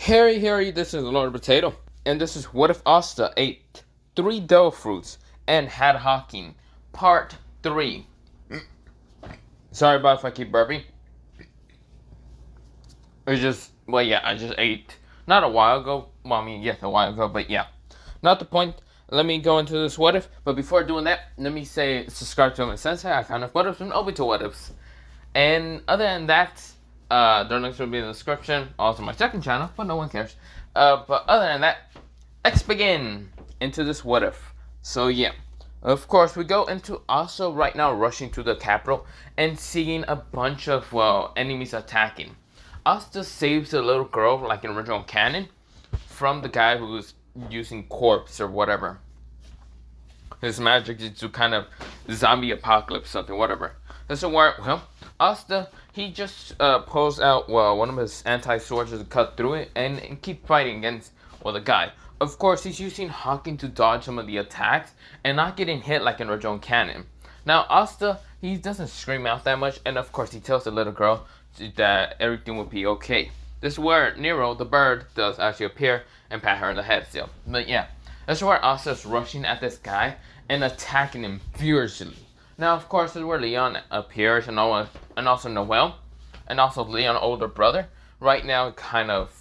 Harry, this is Lord Potato, and this is What If Asta ate 3 Devilfruits and had hawking, part 3. Sorry about if I keep burping. It's just, I just ate, not a while ago, yes, a while ago, but yeah. Not the point. Let me go into this what if, but before doing that, let me say subscribe to my sensei. I kind of what ifs and open to what ifs. And other than that, their links will be in the description. Also my second channel, but no one cares. But other than that, let's begin into this what if. So yeah, of course we go into also right now rushing to the capital and seeing a bunch of enemies attacking. Asta saves the little girl like in original canon from the guy who's using corpse or whatever. His magic is to kind of zombie apocalypse something, whatever. This is where, Asta, he just pulls out, one of his anti-swords to cut through it and keep fighting against, the guy. Of course, he's using hawking to dodge some of the attacks and not getting hit like in original canon. Now, Asta, he doesn't scream out that much, and of course, he tells the little girl that everything will be okay. This is where Nero, the bird, does actually appear and pat her in the head still. But yeah, this is where Asta's rushing at this guy and attacking him furiously. Now, of course, this is where Leon appears and also Noel, and also Leon's older brother. Right now, kind of,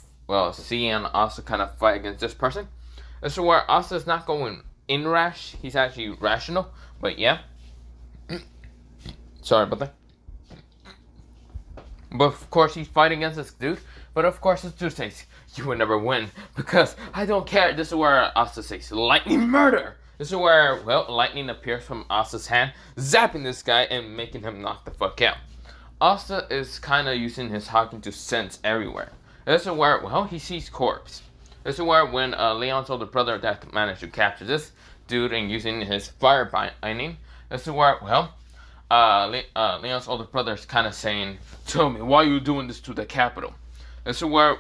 seeing Asta kind of fight against this person. This is where Asta's not going in rash, he's actually rational, but yeah. Sorry about that. But of course, he's fighting against this dude. But of course, this dude says, "You will never win because I don't care." This is where Asta says, "Lightning murder." This is where, lightning appears from Asta's hand, zapping this guy and making him knock the fuck out. Asta is kind of using his hawking to sense everywhere. This is where, he sees corpse. This is where when Leon's older brother that managed to capture this dude and using his fire binding. This is where, Leon's older brother is kind of saying, "Tell me, why are you doing this to the capital?" This is where,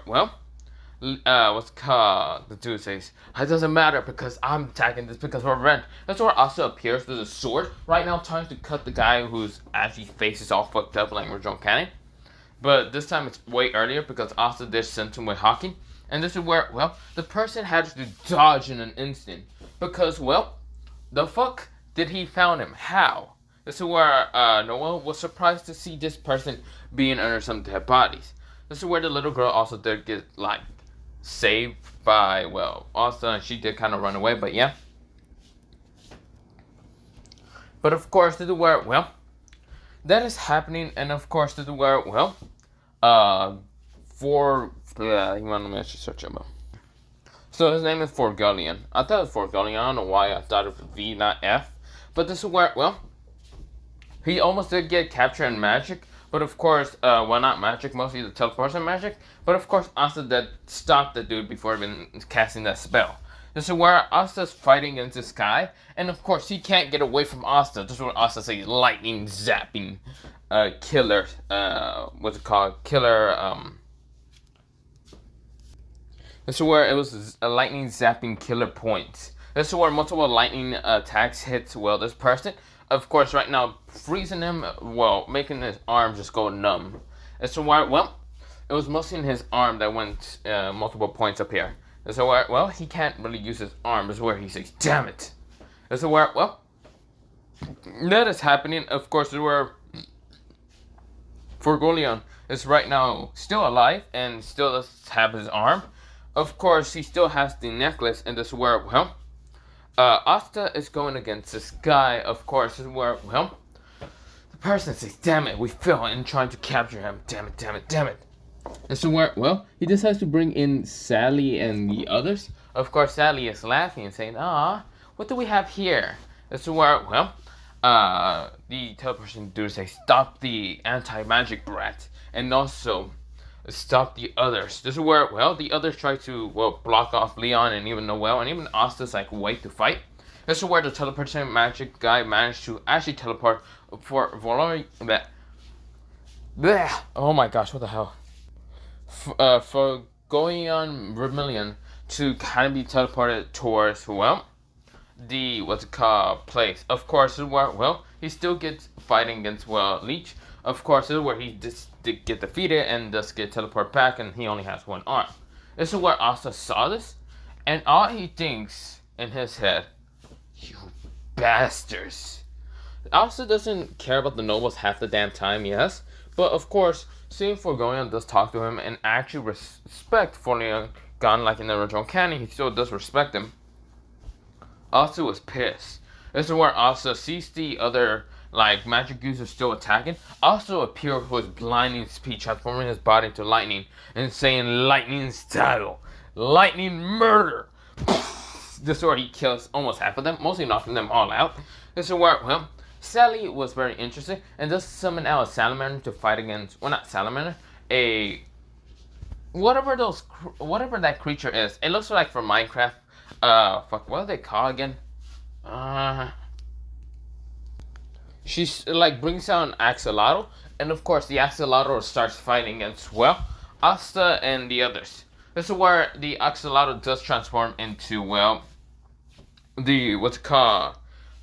the dude says, "It doesn't matter because I'm attacking this because we're rent." That's where Asta appears with a sword, right now trying to cut the guy whose actually face is all fucked up like original canon. But this time it's way earlier because Asta did send him with hawking. And this is where, the person had to dodge in an instant. Because, the fuck did he found him? How? This is where Noel was surprised to see this person being under some dead bodies. This is where the little girl also did get, saved by, Asta, and she did kind of run away, but yeah. But of course, this is where, that is happening, and of course, this is where, let me actually search him up. So his name is Forgullion. I thought it was Forgullion. I don't know why I thought it was V, not F. But this is where, he almost did get captured in magic. But of course, not magic, mostly the teleportation magic. But of course, Asta did stop the dude before even casting that spell. This is where Asta's fighting against this guy. And of course, he can't get away from Asta. This is what Asta says, lightning zapping killer, this is where it was a lightning zapping killer point. This is where multiple lightning attacks hit, this person. Of course, right now, freezing him, making his arm just go numb. This is where, it was mostly in his arm that went multiple points up here. This is where, he can't really use his arm. This is where he says, "Damn it." This is where, that is happening. Of course, this is where Forgullion is right now still alive and still does have his arm. Of course, he still has the necklace, and this is where, Asta is going against this guy. Of course, this is where, the person says, "Damn it, we failed in trying to capture him. Damn it, damn it, damn it." This is where, he decides to bring in Sally and the others. Of course, Sally is laughing and saying, "Ah, what do we have here?" This is where, the teleportation dude says, "Stop the anti-magic brat, and also stop the others." This is where, the others try to, block off Leon and even Noel, and even Asta's wait to fight. This is where the teleportation magic guy managed to actually teleport for oh my gosh, what the hell? For going on Vermilion to kind of be teleported towards, the, place. Of course, this is where, he still gets fighting against, Leech. Of course, this is where he just did get defeated and just get teleported back, and he only has one arm. This is where Asta saw this, and all he thinks in his head, you bastards. Asta doesn't care about the nobles half the damn time, yes, but of course, seeing Forgoyan does talk to him and actually respect Forgoyan, like in the original canon, he still does respect him. Asta was pissed. This is where Asta sees the other magic users still attacking. Asta appeared with blinding speed, transforming his body into lightning and saying lightning style, lightning murder. This is where he kills almost half of them, mostly knocking them all out. This is where, well, Sally was very interesting and does summon out a salamander to fight against, well, not salamander, a whatever that creature is. It looks like from Minecraft. What do they call again? She's brings out an axolotl, and of course the axolotl starts fighting against, well, Asta and the others. This is where the axolotl does transform into, well, the what's it called,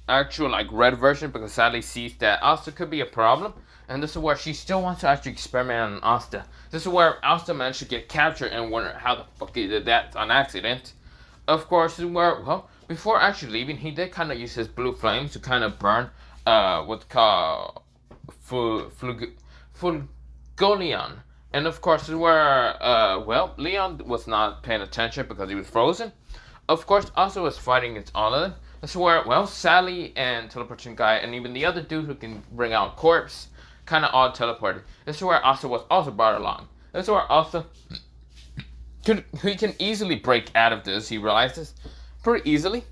actual red version, because Sally sees that Asta could be a problem, and this is where she still wants to actually experiment on Asta. This is where Asta managed to get captured and wonder how the fuck he did that on accident. Of course, this is where, well, before actually leaving, he did kind of use his blue flames to kind of burn what's called Fulgolion. And of course, this is where, well, Leon was not paying attention because he was frozen. Of course, Asta was fighting against all of them. This is where, well, Sally and Teleportation Guy and even the other dude who can bring out corpse kind of all teleported. This is where Asta was also brought along. This is where Asta he can easily break out of this. He realizes pretty easily.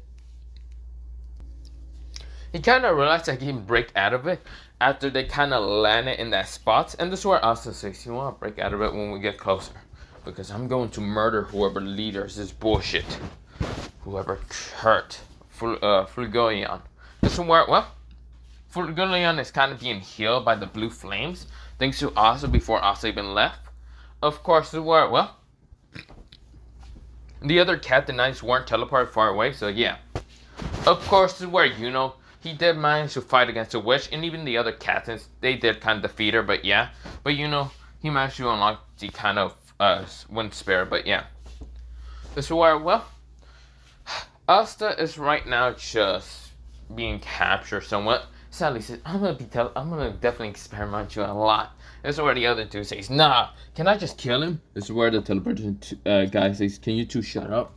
He kind of realized that he can break out of it after they kind of landed in that spot. And this is where Asta says, you want to break out of it when we get closer. Because I'm going to murder whoever leaders this bullshit. Whoever hurt Fulgolion. This is where, well, Fulgolion is kind of being healed by the blue flames. Thanks to Asta before Asta even left. Of course, this is where, well, the other Captain Knights weren't teleported far away, so yeah. Of course, this is where, you know, he did manage to fight against the witch, and even the other captains, they did kind of defeat her, but yeah. But you know, he managed to unlock the kind of wind spare, but yeah. This is where, well, Asta is right now just being captured somewhat. Sally says, I'm gonna definitely experiment you a lot. This is where the other two says, nah, can I just kill him? This is where the teleportation guy says, can you two shut up?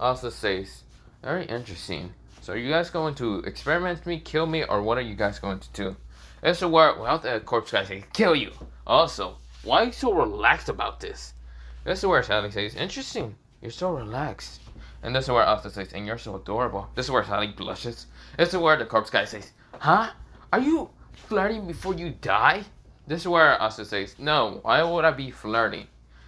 Asta says, very interesting. So are you guys going to experiment me, kill me, or what are you guys going to do? This is where, well, the corpse guy says, kill you. Also, why are you so relaxed about this? This is where Sally says, interesting, you're so relaxed. And this is where Asta says, and you're so adorable. This is where Sally blushes. This is where the corpse guy says, huh? Are you flirting before you die? This is where Asta says, no, why would I be flirting?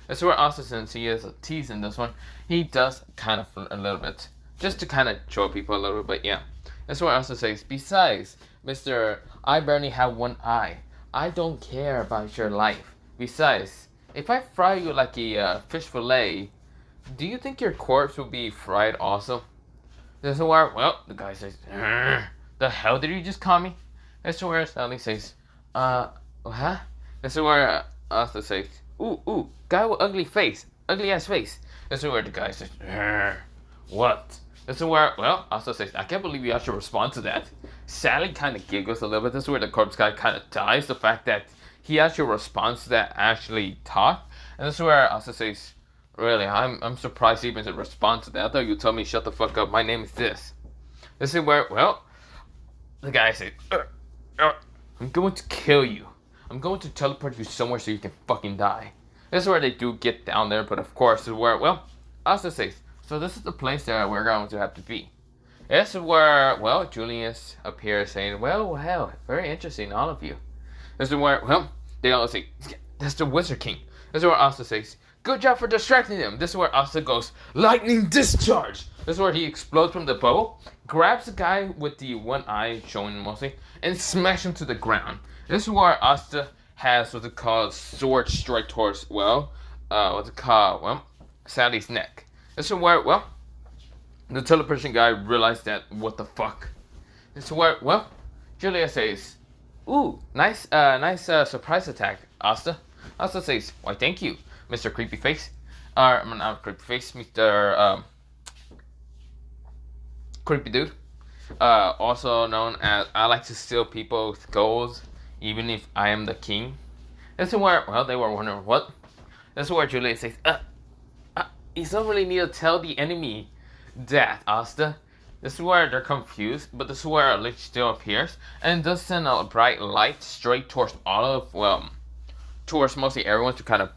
This is where Asta, since he is a tease in this one, he does kind of flirt a little bit. Just to kind of show people a little bit, but yeah. This is where Asta says, besides, Mr. I barely have one eye. I don't care about your life. Besides, if I fry you like a fish fillet, do you think your corpse will be fried also? This is where, well, the guy says, the hell did you just call me? This is where Sally says, huh? This is where Asta says, ooh, guy with ugly ass face. This is where the guy says, what? This is where, well, Asta says, I can't believe you actually respond to that. Sally kind of giggles a little bit. This is where the corpse guy kind of dies. The fact that he actually responds to that actually talk. And this is where Asta says, really, I'm surprised even to respond to that. I thought you told me shut the fuck up. My name is this. This is where, well, the guy says, I'm going to kill you. I'm going to teleport you somewhere so you can fucking die. This is where they do get down there, but of course, this is where, well, Asta says, so this is the place that we're going to have to be. This is where, well, Julius appears saying, well, very interesting, all of you. This is where, well, they all say, that's the Wizard King. This is where Asta says, good job for distracting them. This is where Asta goes, lightning discharge. This is where he explodes from the bow, grabs the guy with the one eye showing mostly, and smashes him to the ground. This is where Asta has what's it called sword strike towards, well, Sally's neck. This is where, well, the teleportation guy realized that, what the fuck. This is where, well, Julia says, ooh, nice surprise attack, Asta. Asta says, why thank you, Mr. Creepy Face. Not creepy face, Mr. Creepy Dude. Also known as I like to steal people's goals, even if I am the king. This is where, well, they were wondering what. This is where Julius says, you don't really need to tell the enemy that, Asta. This is where they're confused, but this is where a lich still appears, and does send a bright light straight towards all of, well, towards mostly everyone to kind of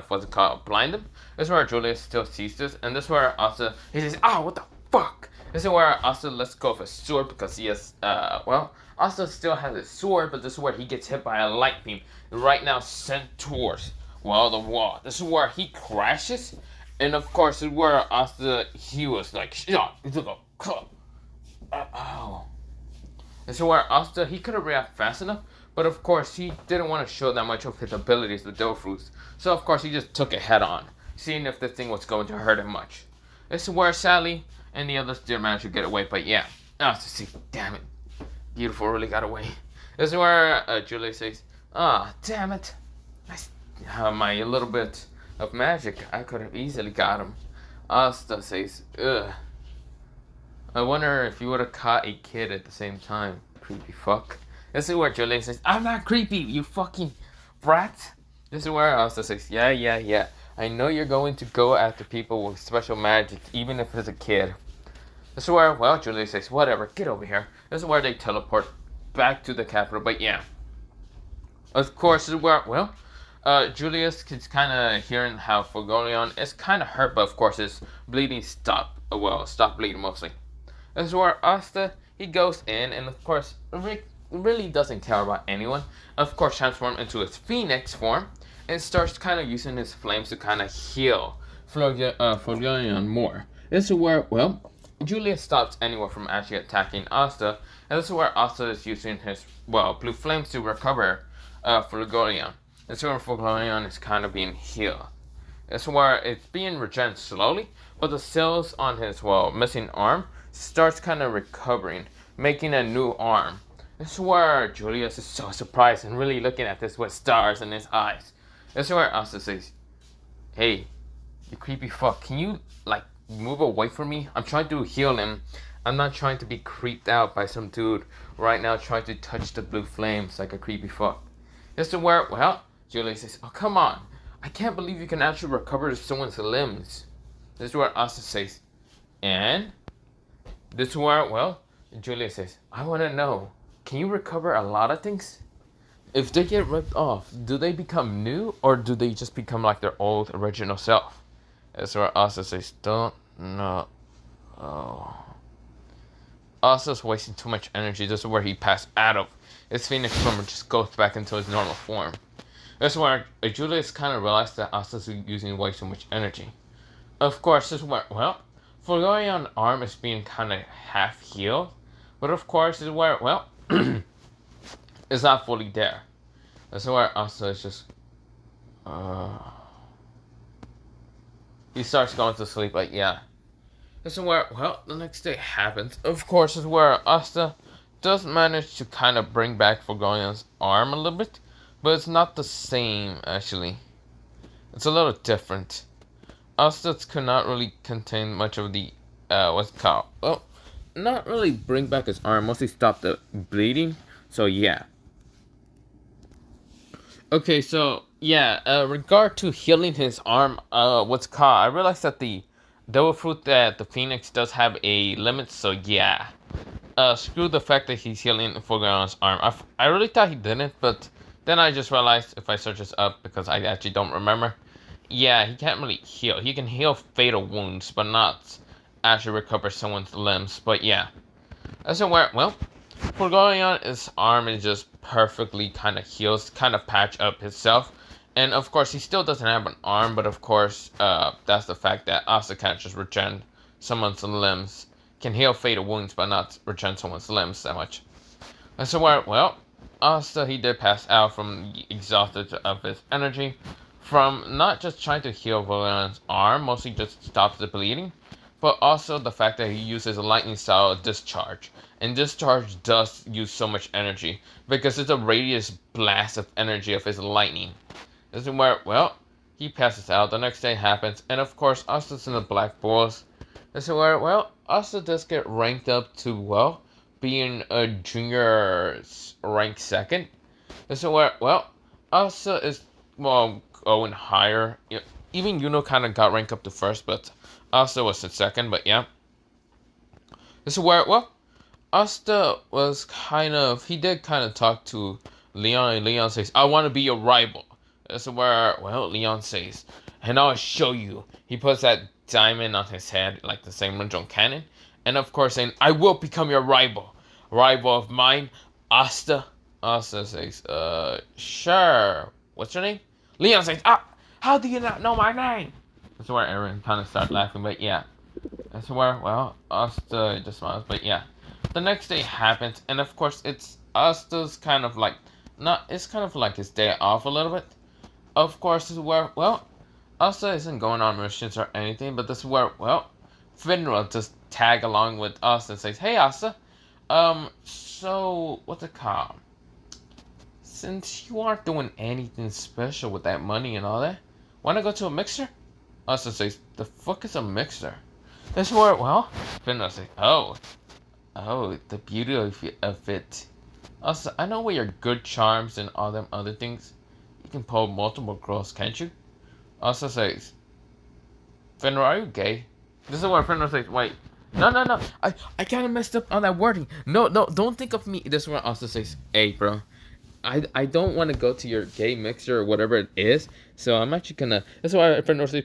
what's it called, blind them. This is where Julius still sees this, and this is where Asta, he says, what the fuck? This is where Asta lets go of his sword because he has, Asta still has his sword, but this is where he gets hit by a light beam, right now sent towards, well, the wall. This is where he crashes, and of course, this is where Asta, he was like, This is where Asta, he could have reacted fast enough, but of course, he didn't want to show that much of his abilities with Devilfruits, so of course, he just took it head on, seeing if this thing was going to hurt him much. This is where Sally and the others did manage to get away, but yeah. See, damn it. Beautiful really got away. This is where Julia says, damn it. My little bit of magic, I could have easily got him. Asta says, ugh. I wonder if you would have caught a kid at the same time. Creepy fuck. This is where Julia says, I'm not creepy, you fucking brat. This is where Asta says, yeah. I know you're going to go after people with special magic, even if it's a kid. This is where, well, Julius says, whatever, get over here. This is where they teleport back to the capital, but yeah. Of course, this is where, well, Julius is kind of hearing how Fogolion is kind of hurt, but of course his bleeding stopped bleeding mostly. This is where Asta, he goes in, and of course, Rick really doesn't care about anyone. Of course, transforms into his phoenix form, and starts kind of using his flames to kind of heal Fogolion more. This is where, well, Julius stops anyone from actually attacking Asta, and this is where Asta is using his, well, blue flames to recover Fogolion. This is where Fogolion is kind of being healed. This is where it's being regenerated slowly, but the cells on his, well, missing arm starts kind of recovering, making a new arm. This is where Julius is so surprised and really looking at this with stars in his eyes. This is where Asta says, hey, you creepy fuck, can you, like, move away from me? I'm trying to heal him. I'm not trying to be creeped out by some dude right now trying to touch the blue flames like a creepy fuck. This is where, well, Julia says, oh, come on. I can't believe you can actually recover someone's limbs. This is where Asta says, and? This is where, well, Julia says, I want to know, can you recover a lot of things? If they get ripped off, do they become new, or do they just become like their old original self? That's where Asta says, don't know. Oh. Asta's wasting too much energy. This is where he passed out of. His phoenix form just goes back into his normal form. This is where Julius kind of realized that Asta's using way too much energy. Of course, this is where, well, Fogolion's arm is being kind of half healed. But of course, this is where, well, it's not fully there. This is where Asta is just, he starts going to sleep, but yeah. This is where, well, the next day happens. Of course, this is where Asta does manage to kind of bring back Fogolion's arm a little bit. But it's not the same, actually. It's a little different. Asta could not really contain much of the, what's it called? Well, not really bring back his arm. Mostly stop the bleeding. So, yeah. Okay, so, yeah, regard to healing his arm, what's called, I realized that the Devilfruit that the Phoenix does have a limit, so yeah. Screw the fact that he's healing Fogolion's arm. I really thought he didn't, but then I just realized if I search this up, because I actually don't remember, yeah, he can't really heal. He can heal fatal wounds, but not actually recover someone's limbs, but yeah. That's where, well, Fogolion's arm is just perfectly kind of heals, kind of patch up himself. And of course, he still doesn't have an arm, but of course, that's the fact that Asta can't just regen someone's limbs. Can heal fatal wounds, but not regen someone's limbs that much. And so where, well, Asta, he did pass out from exhausted of his energy, from not just trying to heal Fogolion's arm, mostly just stops the bleeding, but also the fact that he uses a lightning style discharge. And discharge does use so much energy, because it's a radius blast of energy of his lightning. This is where, well, he passes out. The next day happens, and of course, Asta's in the Black Bulls. This is where, well, Asta does get ranked up to, well, being a junior ranked second. This is where, well, Asta is, well, going higher. Even Yuno kind of got ranked up to first, but Asta was in second, but yeah. This is where, well, Asta was kind of, he did kind of talk to Leon, and Leon says, I want to be your rival. This is where, well, Leon says, and I'll show you. He puts that diamond on his head, like the same Runjon cannon. And of course saying, I will become your rival. Rival of mine, Asta. Asta says, sure. What's your name? Leon says, how do you not know my name? That's where Aaron kind of started laughing, but yeah. That's where, well, Asta just smiles, but yeah. The next day happens, and of course it's Asta's kind of like, it's kind of like his day off a little bit. Of course, this is where, well, Asta isn't going on missions or anything, but this is where, well, Finra just tag along with Asta and says, hey Asta, so, what's it called? Since you aren't doing anything special with that money and all that, wanna go to a mixer? Asta says, the fuck is a mixer? This is where, well, Finra says, oh, the beauty of it. Asta, I know with your good charms and all them other things, you can pull multiple girls, can't you? Asta says, Finra, are you gay? This is where Finra says, wait, no, I kind of messed up on that wording. No, don't think of me. This is where Asta says, hey, bro, I don't want to go to your gay mixer or whatever it is, so I'm actually gonna, this is why Finra says,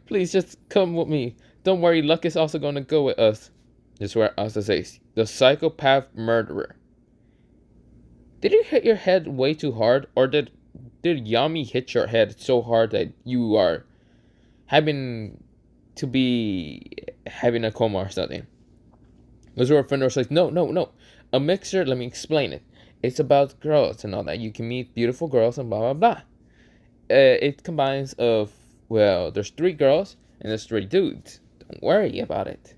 please, just come with me. Don't worry, Luck is also gonna go with us. This is where Asta says, the psychopath murderer. Did you hit your head way too hard, or did Yami hit your head so hard that you are having to be having a coma or something? This is where Fenrir says, no. A mixer, let me explain it. It's about girls and all that. You can meet beautiful girls and blah, blah, blah. It combines of, well, there's 3 girls and there's 3 dudes. Don't worry about it.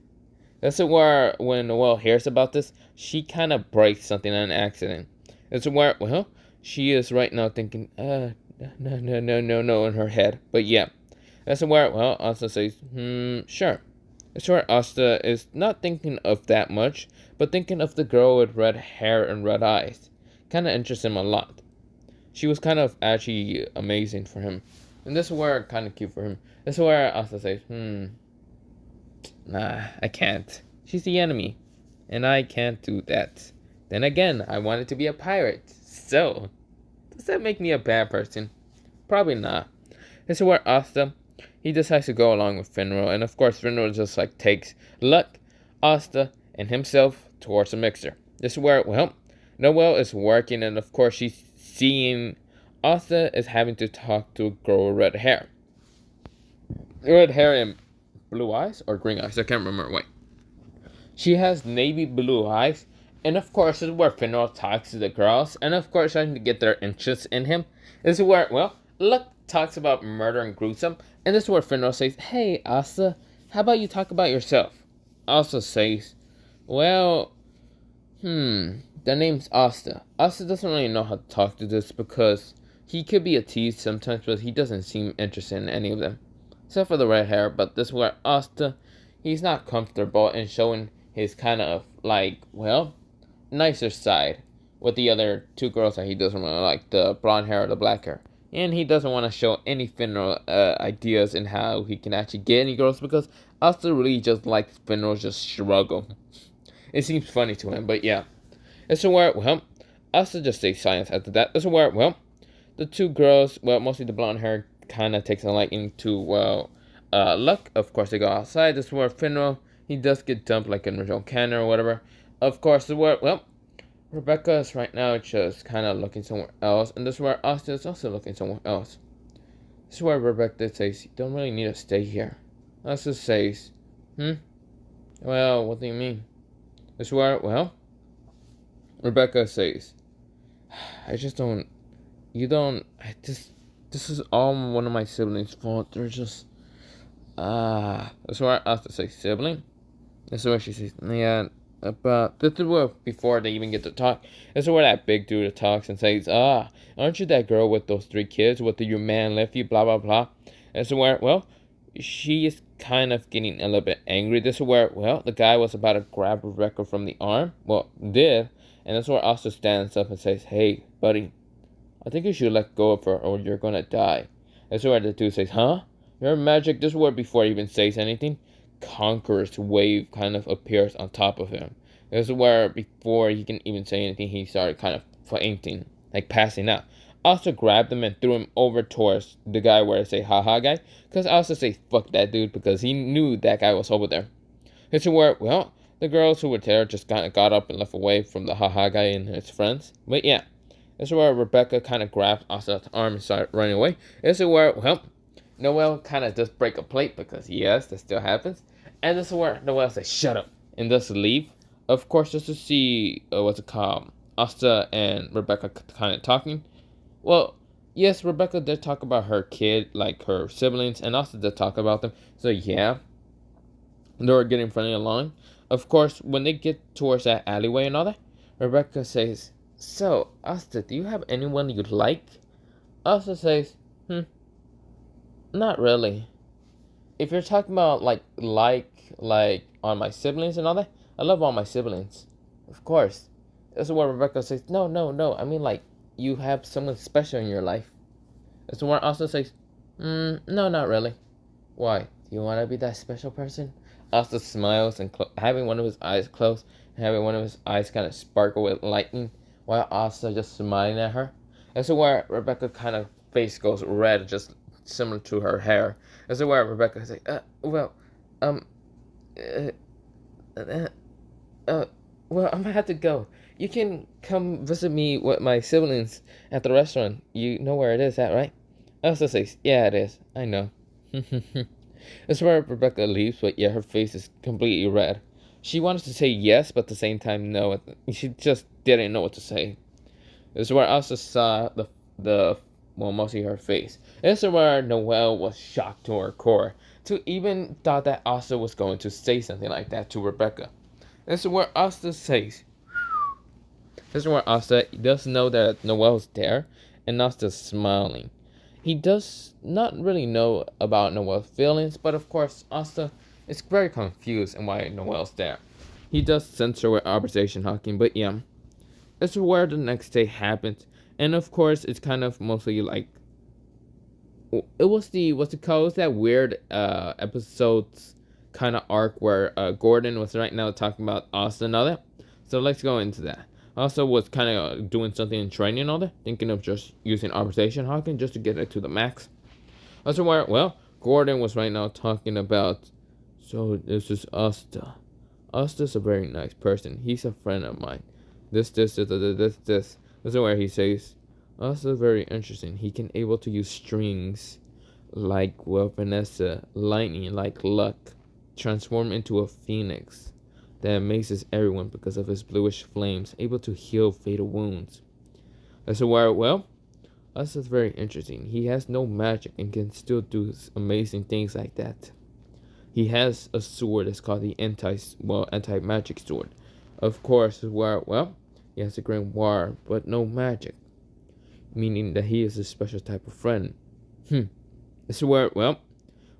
That's where, when Noelle hears about this, she kind of breaks something on accident. That's where, well, she is right now thinking, no, in her head. But yeah, that's where, well, Asta says, sure. That's where Asta is not thinking of that much, but thinking of the girl with red hair and red eyes. Kind of interests him a lot. She was kind of actually amazing for him. And this is where kind of cute for him. This is where Asta says, nah, I can't. She's the enemy, and I can't do that. Then again, I wanted to be a pirate, so does that make me a bad person? Probably not. This is where Asta, he decides to go along with Finro, and of course Finro just like takes Luck, Asta, and himself towards the mixer. This is where, well, Noelle is working, and of course she's seeing Asta is having to talk to a girl with red hair. Red hair and blue eyes or green eyes, I can't remember. Wait. She has navy blue eyes, and of course this is where Finro talks to the girls, and of course trying to get their interest in him. This is where, well, Luck talks about murder and gruesome, and this is where Finro says, hey Asta, how about you talk about yourself? Asta says, well, the name's Asta. Asta doesn't really know how to talk to this because he could be a tease sometimes, but he doesn't seem interested in any of them. Except for the red hair, but this is where Asta, he's not comfortable in showing his kind of, like, well, nicer side with the other 2 girls that he doesn't really like, the blonde hair or the black hair. And he doesn't want to show any Finro ideas in how he can actually get any girls because Asta really just likes Finro's just struggle. It seems funny to him, but yeah. This is where, well, Asta just stays silent after that. This is where, well, the 2 girls, well, mostly the blonde hair, kind of takes a liking to, well, Luck. Of course, they go outside. This is where Finro, he does get dumped like in Runjon Cannon or whatever. Of course, this is where, well, Rebecca is right now just kind of looking somewhere else. And this is where Asta is also looking somewhere else. This is where Rebecca says, you don't really need to stay here. Asta says, well, what do you mean? This is where, well, Rebecca says, this is all one of my siblings' fault. They're just, that's where Asta says sibling. This is where she says, yeah, but this is where, before they even get to talk, this is where that big dude talks and says, aren't you that girl with those 3 kids? What did your man left you? Blah, blah, blah. This is where, well, she is kind of getting a little bit angry. This is where, well, the guy was about to grab Rebecca from the arm. Well, did. And that's where Asta stands up and says, hey, buddy, I think you should let go of her or you're gonna die. That's where the dude says, huh? Your magic, this is where before he even says anything, Conqueror's wave kind of appears on top of him. This is where before he can even say anything, he started kind of fainting, like passing out. Asta grabbed him and threw him over towards the guy where I say haha guy. Because Asta say fuck that dude because he knew that guy was over there. This is where, well, the girls who were there just kind of got up and left away from the haha guy and his friends. But yeah, this is where Rebecca kind of grabbed Asta's arm and started running away. This is where, well, Noelle kind of does break a plate because yes, that still happens. And this is where Noelle says shut up and does leave. Of course, just to see, what's it called, Asta and Rebecca kind of talking. Well, yes, Rebecca did talk about her kid, like her siblings, and Asta did talk about them. So yeah, they were getting friendly along. Of course, when they get towards that alleyway and all that, Rebecca says, so, Asta, do you have anyone you like? Asta says, not really. If you're talking about, like on my siblings and all that, I love all my siblings. Of course. That's where Rebecca says, no, I mean, like, you have someone special in your life. That's where Asta says, no, not really. Why? Do you want to be that special person? Asta smiles and having one of his eyes closed, and having one of his eyes kind of sparkle with lightning, while Asta just smiling at her. That's where Rebecca kind of face goes red, just similar to her hair. That's where Rebecca says, well, I'm gonna have to go. You can come visit me with my siblings at the restaurant. You know where it is at, right? Elsa says, yeah, it is. I know. That's where Rebecca leaves, but yeah, her face is completely red. She wanted to say yes, but at the same time, no. She just didn't know what to say. This is where Elsa saw mostly her face. This is where Noelle was shocked to her core, to even thought that Asta was going to say something like that to Rebecca. This is where Asta says, this is where Asta does know that Noelle's there, and Asta's smiling. He does not really know about Noelle's feelings, but of course, Asta is very confused in why Noelle's there. He does censor with observation hawking, but yeah. This is where the next day happens, and of course, it's kind of mostly like, it was that weird episodes kind of arc where Gordon was right now talking about Asta and all that. So let's go into that. Asta was kind of doing something in training and all that, thinking of just using observation hawking just to get it to the max. Also, well, Gordon was right now talking about, so this is Asta. Asta's a very nice person. He's a friend of mine. This. This is where he says, Asta's very interesting. He can able to use strings like Vanessa, lightning like luck, transform into a phoenix that amazes everyone because of his bluish flames, able to heal fatal wounds. That's where, well, Asta's very interesting. He has no magic and can still do amazing things like that. He has a sword that's called the anti-magic sword. Of course, where, well, he has a grimoire, but no magic. Meaning that he is a special type of friend. This is where, well,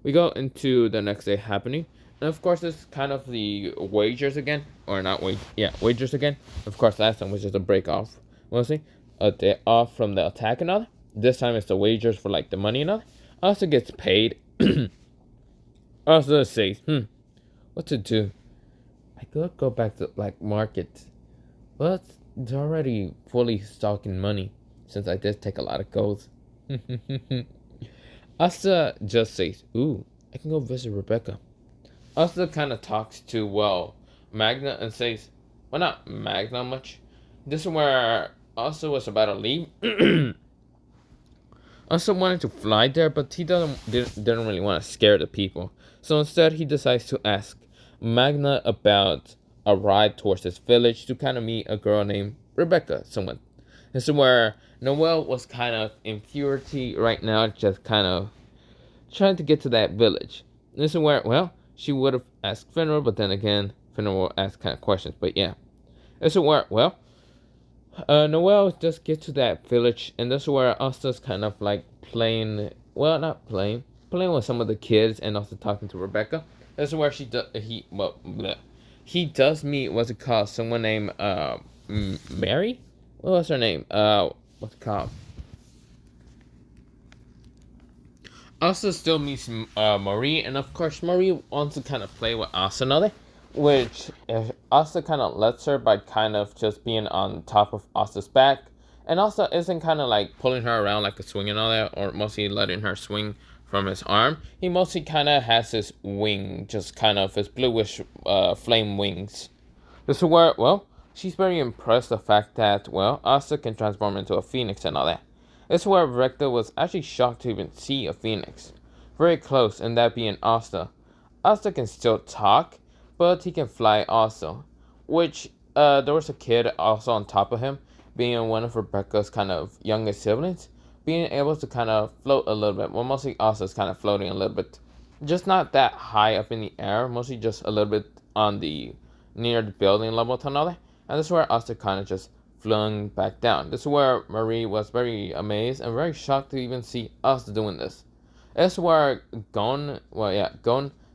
we go into the next day happening. And of course, it's kind of the wagers again. Or not wagers again. Of course, last time was just a break off. Mostly. A day off from the attack and all. This time it's the wagers for like the money and all. Also gets paid. Also says, what to do? I could go back to black market. But it's already fully stocking money. Since I did take a lot of gold. Asta just says, ooh, I can go visit Rebecca. Asta kind of talks to, well, Magna and says, well, not Magna much. This is where Asta was about to leave. Asta wanted to fly there, but he didn't really want to scare the people. So instead, he decides to ask Magna about a ride towards this village to kind of meet a girl named Rebecca, someone. This is where Noelle was kind of in purity right now, just kind of trying to get to that village. This is where, well, she would have asked Finra, but then again, Finra will ask kind of questions. But yeah, this is where, well, Noelle just gets to that village, and this is where Asta's kind of like playing, well, not playing, playing with some of the kids and also talking to Rebecca. This is where he does meet, what's it called, someone named Mary. What was her name? What's it called? Asta still meets Marie, and of course Marie wants to kind of play with Asta another, which Asta kind of lets her by kind of just being on top of Asta's back, and Asta isn't kind of like pulling her around like a swing and all that, or mostly letting her swing from his arm. He mostly kind of has his wing, just kind of his bluish flame wings. This is where, well, she's very impressed the fact that, well, Asta can transform into a phoenix and all that. This is where Recta was actually shocked to even see a phoenix. Very close, and that being Asta. Asta can still talk, but he can fly also. Which, there was a kid also on top of him, being one of Rebecca's kind of youngest siblings, being able to kind of float a little bit. Well, mostly Asta's kind of floating a little bit. Just not that high up in the air, mostly just a little bit on the near the building level to another. And this is where Asta kind of just flung back down. This is where Marie was very amazed and very shocked to even see us doing this. This is where Gon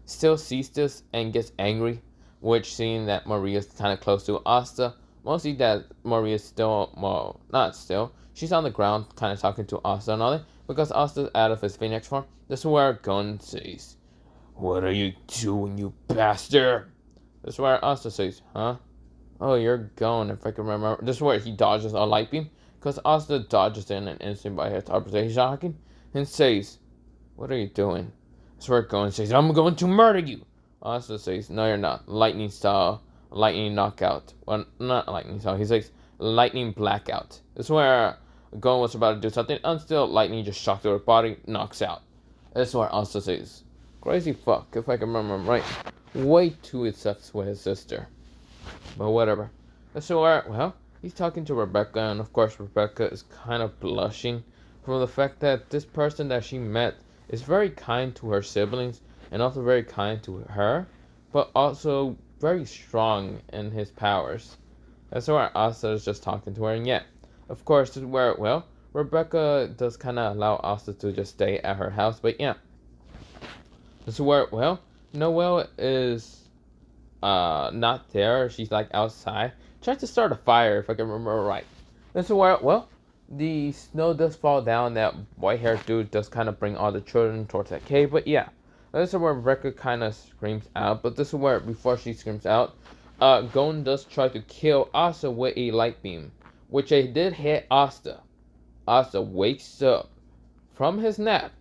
still sees this and gets angry, which seeing that Marie is kind of close to Asta, mostly that Marie is still, well, not still, she's on the ground kind of talking to Asta and all that, because Asta's out of his phoenix form. This is where Gon says, "What are you doing, you bastard?" This is where Asta says, "Huh? Oh, you're gone," if I can remember. This is where he dodges a light beam, because Asta dodges in an instant by his teleportation hacking, and says, "What are you doing?" This is where Gon says, "I'm going to murder you." Asta says, "No, you're not. Lightning style, lightning knockout." Well, not lightning style. He says, "Lightning blackout." This is where Gon was about to do something, and still lightning just shocked her body, knocks out. This is where Asta says, "Crazy fuck," if I can remember right. Way too obsessed with his sister. But whatever. So, well, he's talking to Rebecca, and of course Rebecca is kind of blushing from the fact that this person that she met is very kind to her siblings, and also very kind to her, but also very strong in his powers. That's where Asta is just talking to her, and yeah, of course, this is where, well, Rebecca does kind of allow Asta to just stay at her house, but yeah. This is where, well, Noelle is not there. She's like outside, trying to start a fire, if I can remember right. This is where, well, the snow does fall down. That white-haired dude does kind of bring all the children towards that cave. But yeah, this is where Rebecca kind of screams out. But this is where, before she screams out, Gon does try to kill Asta with a light beam, which it did hit Asta. Asta wakes up from his nap,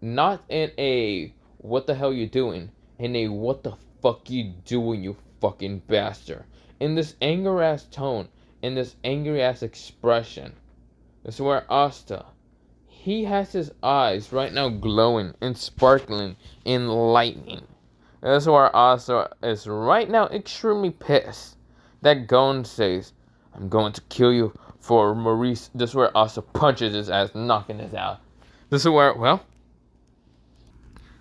not in a "what the hell you doing," in a "what the fuck you doing, you fucking bastard," in this angry ass tone, in this angry ass expression. This is where Asta, he has his eyes right now glowing and sparkling in lightning. This is where Asta is right now extremely pissed that Gon says, "I'm going to kill you for Maurice." This is where Asta punches his ass, knocking his out. This is where, well,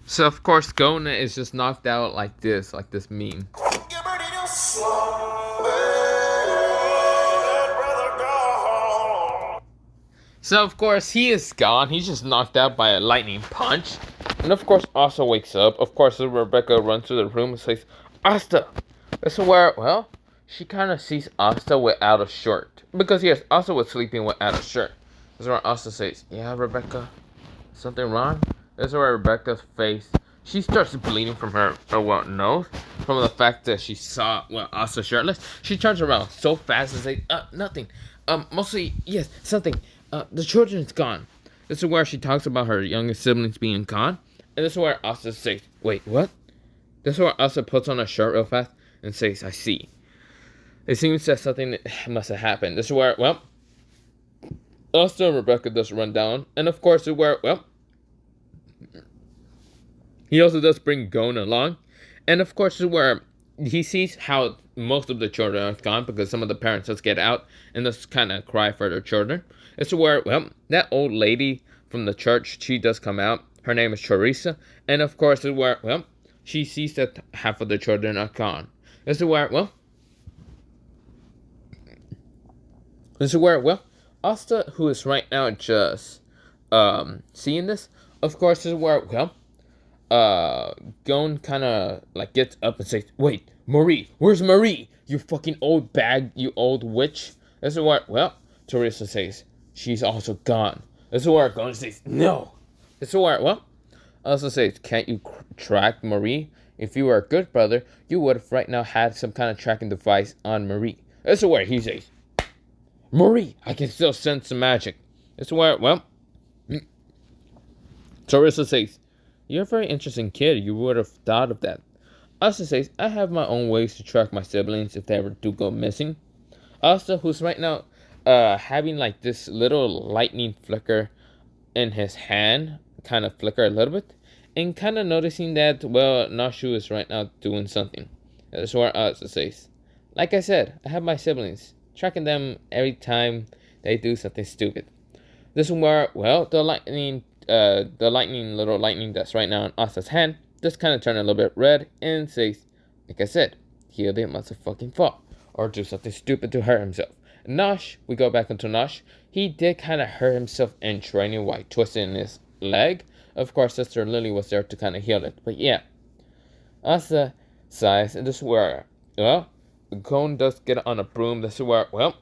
so of course Gon is just knocked out like this meme. So of course he is gone. He's just knocked out by a lightning punch. And of course Asta wakes up. Of course Rebecca runs to the room and says, "Asta!" This is where, well, she kind of sees Asta without a shirt. Because yes, Asta was sleeping without a shirt. This is where Asta says, "Yeah, Rebecca, something wrong?" This is where Rebecca's face, she starts bleeding from her nose, from the fact that she saw, well, Asta shirtless. She turns around so fast and says, "Nothing. Mostly, yes, something. The children's gone." This is where she talks about her youngest siblings being gone. And this is where Asta says, "Wait, what?" This is where Asta puts on a shirt real fast and says, "I see." It seems that something must have happened. This is where, well, Asta and Rebecca does run down. And of course, this is where, well, he also does bring Gon along. And of course, this is where he sees how most of the children are gone, because some of the parents just get out and just kind of cry for their children. This is where, well, that old lady from the church, she does come out. Her name is Teresa. And of course, this is where, well, she sees that half of the children are gone. This is where, well, Asta, who is right now just seeing this, of course, this is where, well, Gon kind of like gets up and says, "Wait, Marie, where's Marie? You fucking old bag, you old witch." This is where, well, Teresa says, "She's also gone." This is where Gon says, "No." This is where, well, also says, "Can't you track Marie? If you were a good brother, you would have right now had some kind of tracking device on Marie." This is where he says, "Marie, I can still sense some magic." This is where, well, Teresa says, "You're a very interesting kid. You would have thought of that." Asta says, "I have my own ways to track my siblings if they ever do go missing." Asta, who's right now having like this little lightning flicker in his hand, kind of flicker a little bit, and kind of noticing that, well, Nashu is right now doing something. That's what Asta says. "Like I said, I have my siblings, tracking them every time they do something stupid." This is where, well, the little lightning that's right now in Asta's hand just kind of turn a little bit red and says, "Like I said, he must have fucking fall or do something stupid to hurt himself." Nosh, we go back into Nosh. He did kind of hurt himself in training while twisting his leg. Of course, Sister Lily was there to kind of heal it. But yeah, Asta sighs, and this is where, well, Gon does get on a broom. This is where, well,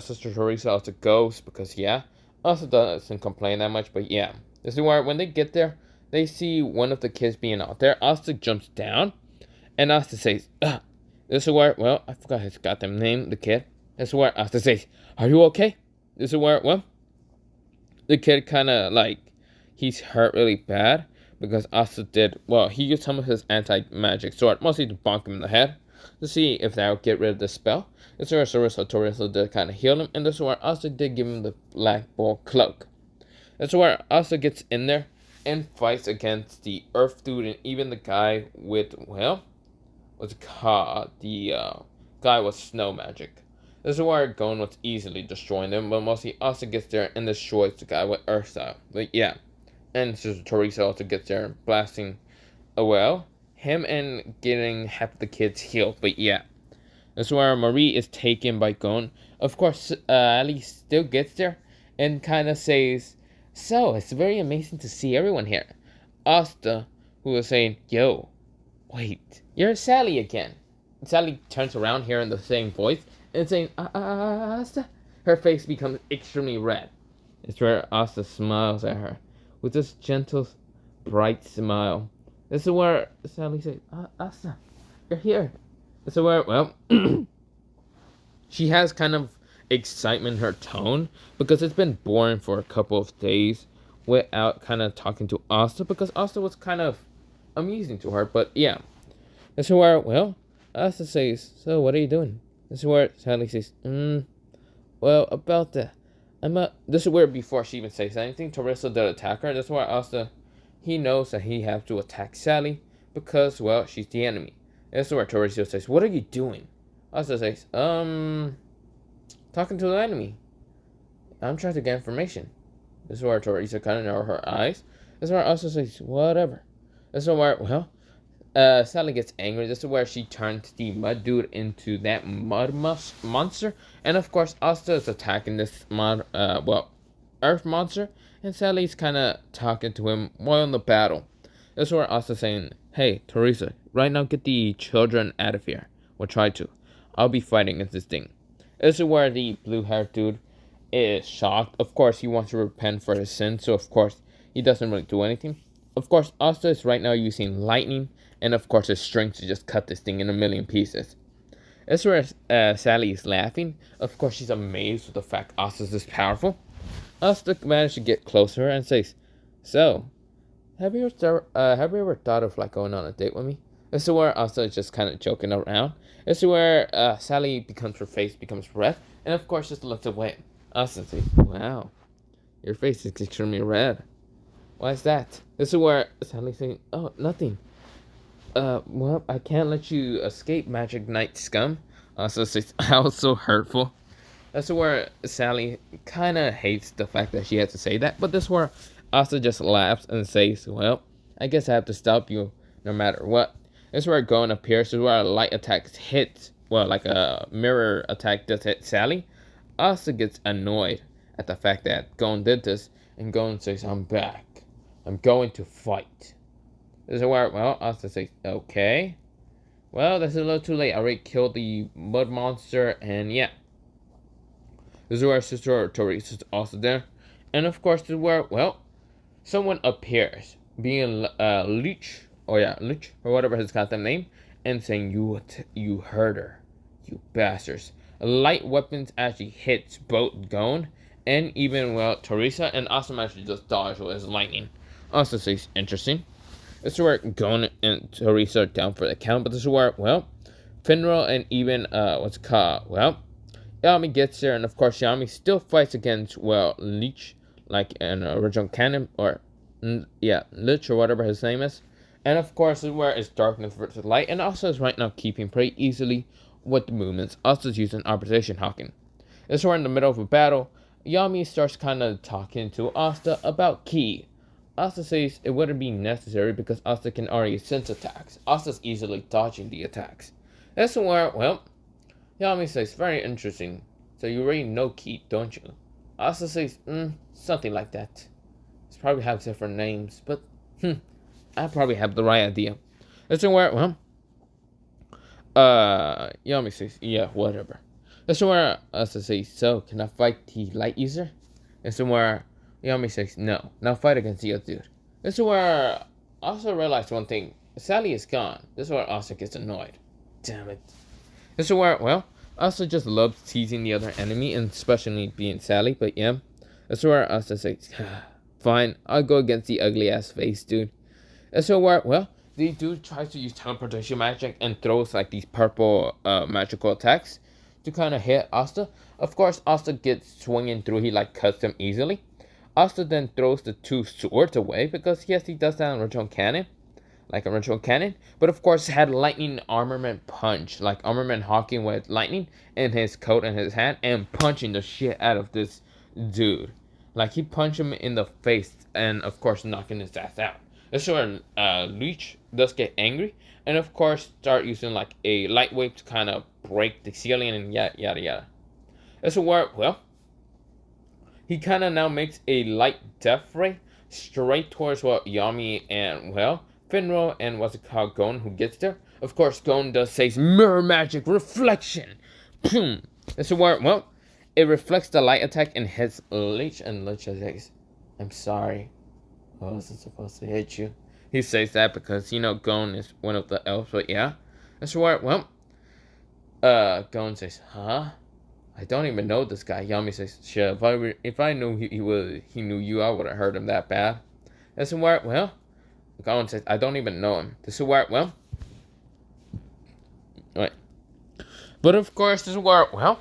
Sister Teresa also goes because, yeah, Asta doesn't complain that much. But yeah, this is where when they get there, they see one of the kids being out there. Asta jumps down, and Asta says, "Ugh." This is where, well, I forgot his goddamn name, the kid. This is where Asta says, "Are you okay?" This is where, well, the kid kind of like, he's hurt really bad because Asta did, well, he used some of his anti-magic sword, mostly to bonk him in the head, to see if that would get rid of the spell. This is where Teresa did kind of heal him, and this is where Asta did give him the black ball cloak. This is where Asta gets in there and fights against the Earth Dude and even the guy with, well, what's it called? The guy with snow magic. This is where Gon was easily destroying them, but mostly Asta gets there and destroys the guy with Earth style. But yeah, and Sister Teresa also gets there blasting, well, him and getting half the kids healed. But yeah, this is where Marie is taken by Gon. Of course, Ali still gets there and kind of says, "So, it's very amazing to see everyone here." Asta, who was saying, "Yo, wait, you're Sally again." Sally turns around hearing the same voice and saying, "Asta." Her face becomes extremely red. It's where Asta smiles at her with this gentle, bright smile. This is where Sally says, "Asta, you're here." This is where, well, she has kind of excitement in her tone because it's been boring for a couple of days without kind of talking to Asta because Asta was kind of amusing to her. But yeah, this is where, well, Asta says, "So what are you doing?" This is where Sally says, "Well, about that, this is where before she even says anything, Teresa did attack her. This is where Asta, he knows that he has to attack Sally because, well, she's the enemy. This is where Teresa says, "What are you doing?" Asta says, "Talking to the enemy. I'm trying to get information." This is where Teresa kind of narrows her eyes. This is where Asta says, "Whatever." This is where, well, Sally gets angry. This is where she turns the mud dude into that mud monster. And of course, Asta is attacking this earth monster. And Sally's kind of talking to him while in the battle. This is where Asta's saying, "Hey, Teresa, right now get the children out of here. We'll try to. I'll be fighting against this thing." This is where the blue-haired dude is shocked. Of course, he wants to repent for his sins. So, of course, he doesn't really do anything. Of course, Asta is right now using lightning. And of course, his strength to just cut this thing in a million pieces. This is where Sally is laughing. Of course, she's amazed with the fact Asta is this powerful. Asta managed to get closer and says, "So, have you ever thought of like going on a date with me?" This is where Asta is just kind of joking around. This is where Sally her face becomes red, and of course just looks away. Asta says, "Wow, your face is extremely red. Why is that?" This is where Sally saying, "Oh, nothing. Well, I can't let you escape, Magic Knight scum." Also says, "I was so hurtful." That's where Sally kind of hates the fact that she has to say that. But this is where Asta just laughs and says, "Well, I guess I have to stop you no matter what." This is where Gon appears. This is where a light attack hits. Well, like a mirror attack does hit Sally. Asta gets annoyed at the fact that Gon did this. And Gon says, "I'm back. I'm going to fight." This is where, well, Asta says, okay. Well, that's a little too late. I already killed the mud monster, and yeah. This is where Sister Teresa is also there. And of course, this is where, well, someone appears, being Leech, Leech, or whatever his goddamn name, and saying, you heard her, you bastards. Light weapons actually hits both Gon and even, well, Teresa, and Asta actually just dodge with his lightning. Asta says, interesting. This is where Gon and Teresa are down for the count, but this is where, well, Finral and even, what's it called, well, Yami gets there, and of course, Yami still fights against, well, Leech, like an original canon, or, yeah, Lich, or whatever his name is. And of course, this is where it's darkness versus light, and also is right now keeping pretty easily with the movements. Also is using opposition hawking. This is where in the middle of a battle, Yami starts kind of talking to Asta about Ki. Asta says it wouldn't be necessary because Asta can already sense attacks. Asta's easily dodging the attacks. That's where, well, Yami says, very interesting. So you already know Ki, don't you? Asta says, something like that. It's probably have different names, but, I probably have the right idea. That's where, well, Yami says, yeah, whatever. That's where Asta says, so, can I fight the light user? That's where Yami says, no, now fight against the other dude. This is where I also realized one thing. Sally is gone. This is where Asta gets annoyed. Damn it. This is where, well, Asta just loves teasing the other enemy, and especially being Sally, but yeah. This is where Asta says, fine, I'll go against the ugly ass face, dude. This is where, well, the dude tries to use teleportation magic and throws like these purple magical attacks to kind of hit Asta. Of course, Asta gets swinging through, he like cuts them easily. Asta then throws the two swords away because yes, he does that in original canon, like original canon. But of course, had lightning armament punch, like armament hawking with lightning in his coat and his hand, and punching the shit out of this dude. Like he punched him in the face, and of course, knocking his ass out. This is where Leech does get angry, and of course, start using like a light wave to kind of break the ceiling and yada yada yada. This is where, well, he kind of now makes a light death ray straight towards, well, Yami and, well, Finral and what's it called, Gon, who gets there. Of course, Gon does say mirror magic reflection. Boom. This is where, well, it reflects the light attack and hits Lich, and Lich says, I'm sorry. I wasn't supposed to hit you. He says that because, you know, Gon is one of the elves, but yeah. This is where, well, Gon says, huh? I don't even know this guy. Yami says, "Shit, if I knew he knew you, I would have hurt him that bad." This is where, well, Gon says, "I don't even know him." This is where, well, wait. But of course, this is where, well,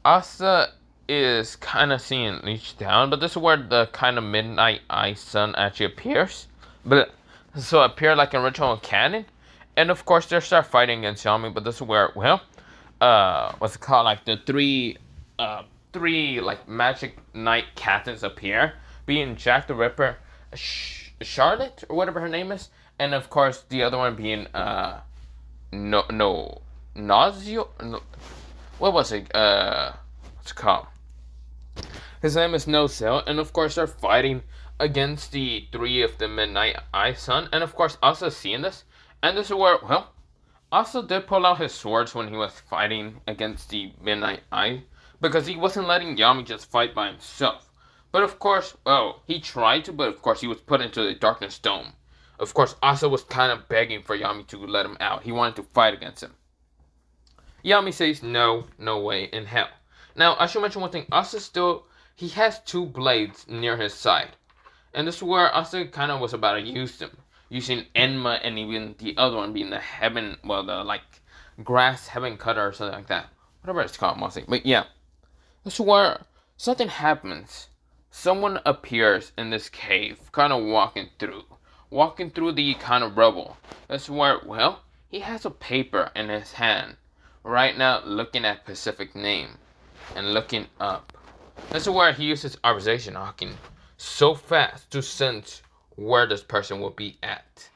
Asta is kind of seeing Leech down, but this is where the kind of midnight eye sun actually appears. But so appear like an original canon, and of course they start fighting against Yami. But this is where, well, what's it called, like the three like magic knight captains appear, being Jack the Ripper, Charlotte or whatever her name is, and of course the other one being Nazio, what was it, what's it called, his name is No Sail, and of course they're fighting against the three of the Midnight Eye Sun, and of course also seeing this, and this is where, well, Asta did pull out his swords when he was fighting against the Midnight Eye, because he wasn't letting Yami just fight by himself. But of course, well, he tried to, but of course he was put into the Darkness Dome. Of course, Asta was kind of begging for Yami to let him out. He wanted to fight against him. Yami says, no way in hell. Now, I should mention one thing. Asta still, he has two blades near his side. And this is where Asta kind of was about to use them. Using Enma and even the other one being the heaven, well, the like grass heaven cutter or something like that. Whatever it's called, mostly. But yeah, this is where something happens. Someone appears in this cave, kind of walking through the kind of rubble. This is where, well, he has a paper in his hand. Right now, looking at Pacific name and looking up. This is where he uses observation hawking so fast to sense where this person will be at.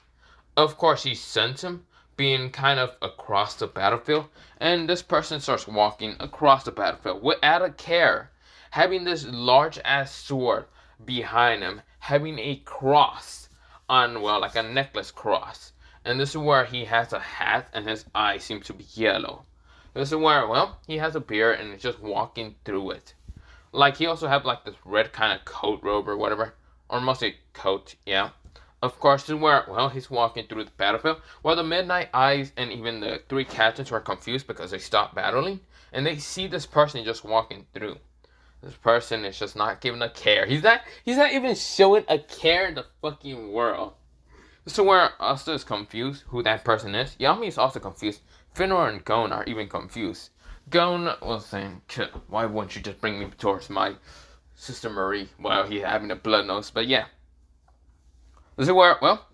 Of course, he sends him being kind of across the battlefield, and this person starts walking across the battlefield without a care, having this large ass sword behind him, having a cross on, well, like a necklace cross. And this is where he has a hat and his eyes seem to be yellow. This is where, well, he has a beard and is just walking through it. Like, he also have like this red kind of coat robe or whatever. Or mostly coat, yeah. Of course, this is where, well, he's walking through the battlefield. While the Midnight Eyes and even the three captains were confused because they stopped battling. And they see this person just walking through. This person is just not giving a care. He's not even showing a care in the fucking world. So where Asta is confused who that person is, Yami is also confused. Finor and Gon are even confused. Gon was saying, why wouldn't you just bring me towards my sister Marie while he's having a blood nose? But yeah. This is where, well,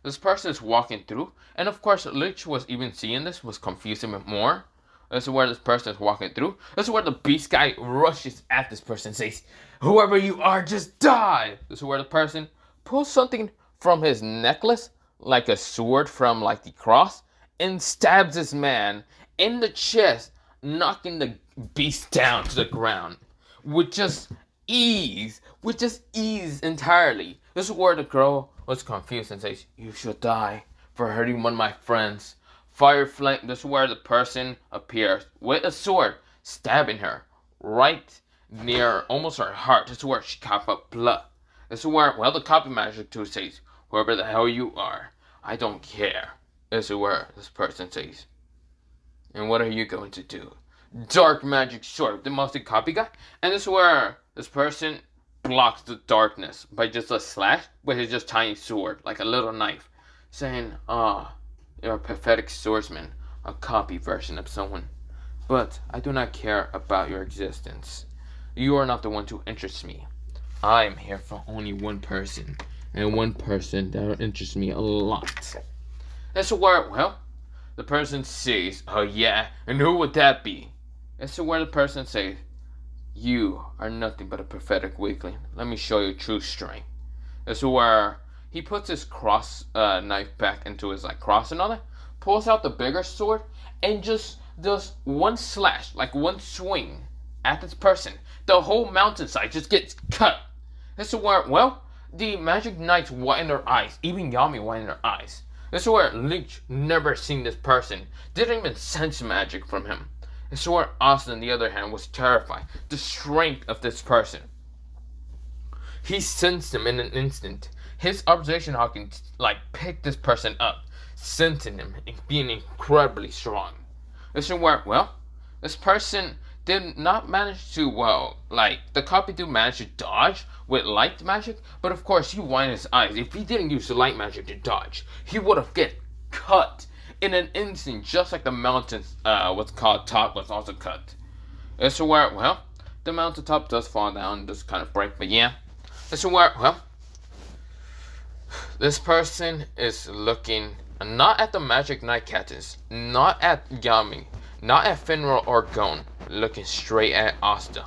this person is walking through. And of course, Lich was even seeing this, was confused even more. This is where this person is walking through. This is where the beast guy rushes at this person and says, whoever you are, just die! This is where the person pulls something from his necklace, like a sword from like the cross, and stabs this man in the chest, knocking the beast down to the ground with just ease entirely. This is where the girl was confused and says, you should die for hurting one of my friends. Fire flame. This is where the person appears with a sword, stabbing her right near almost her heart. This is where she coughed up blood. This is where, well, the copy magic too says, whoever the hell you are, I don't care. This is where this person says, and what are you going to do? Dark magic sword, the mostly copy guy. And this is where this person blocks the darkness by just a slash with his just tiny sword, like a little knife, saying, you're a pathetic swordsman, a copy version of someone. But I do not care about your existence. You are not the one to interest me. I am here for only one person, and one person that interests me a lot. That's where, well, the person says, oh yeah, and who would that be? That's where the person says, you are nothing but a pathetic weakling. Let me show you true strength. That's where he puts his cross knife back into his like cross and all that, pulls out the bigger sword, and just does one slash, like one swing at this person. The whole mountainside just gets cut. This is where, well, the magic knights widen their eyes. Even Yami widened their eyes. This is where Lynch never seen this person. Didn't even sense magic from him. This is where Asta, on the other hand, was terrified. The strength of this person. He sensed him in an instant. His observation hawking, like, picked this person up, sensing him being incredibly strong. This is where, well, this person did not manage to, well, like, the copy dude managed to dodge with light magic, but of course he winded his eyes. If he didn't use the light magic to dodge, he would have get cut in an instant, just like the mountain's, what's called top was also cut. This is where, well, the mountain top does fall down, does kind of break, but yeah. This is where, well, this person is looking not at the Magic Knight Captains, not at Yami, not at Finral or Gon, looking straight at Asta.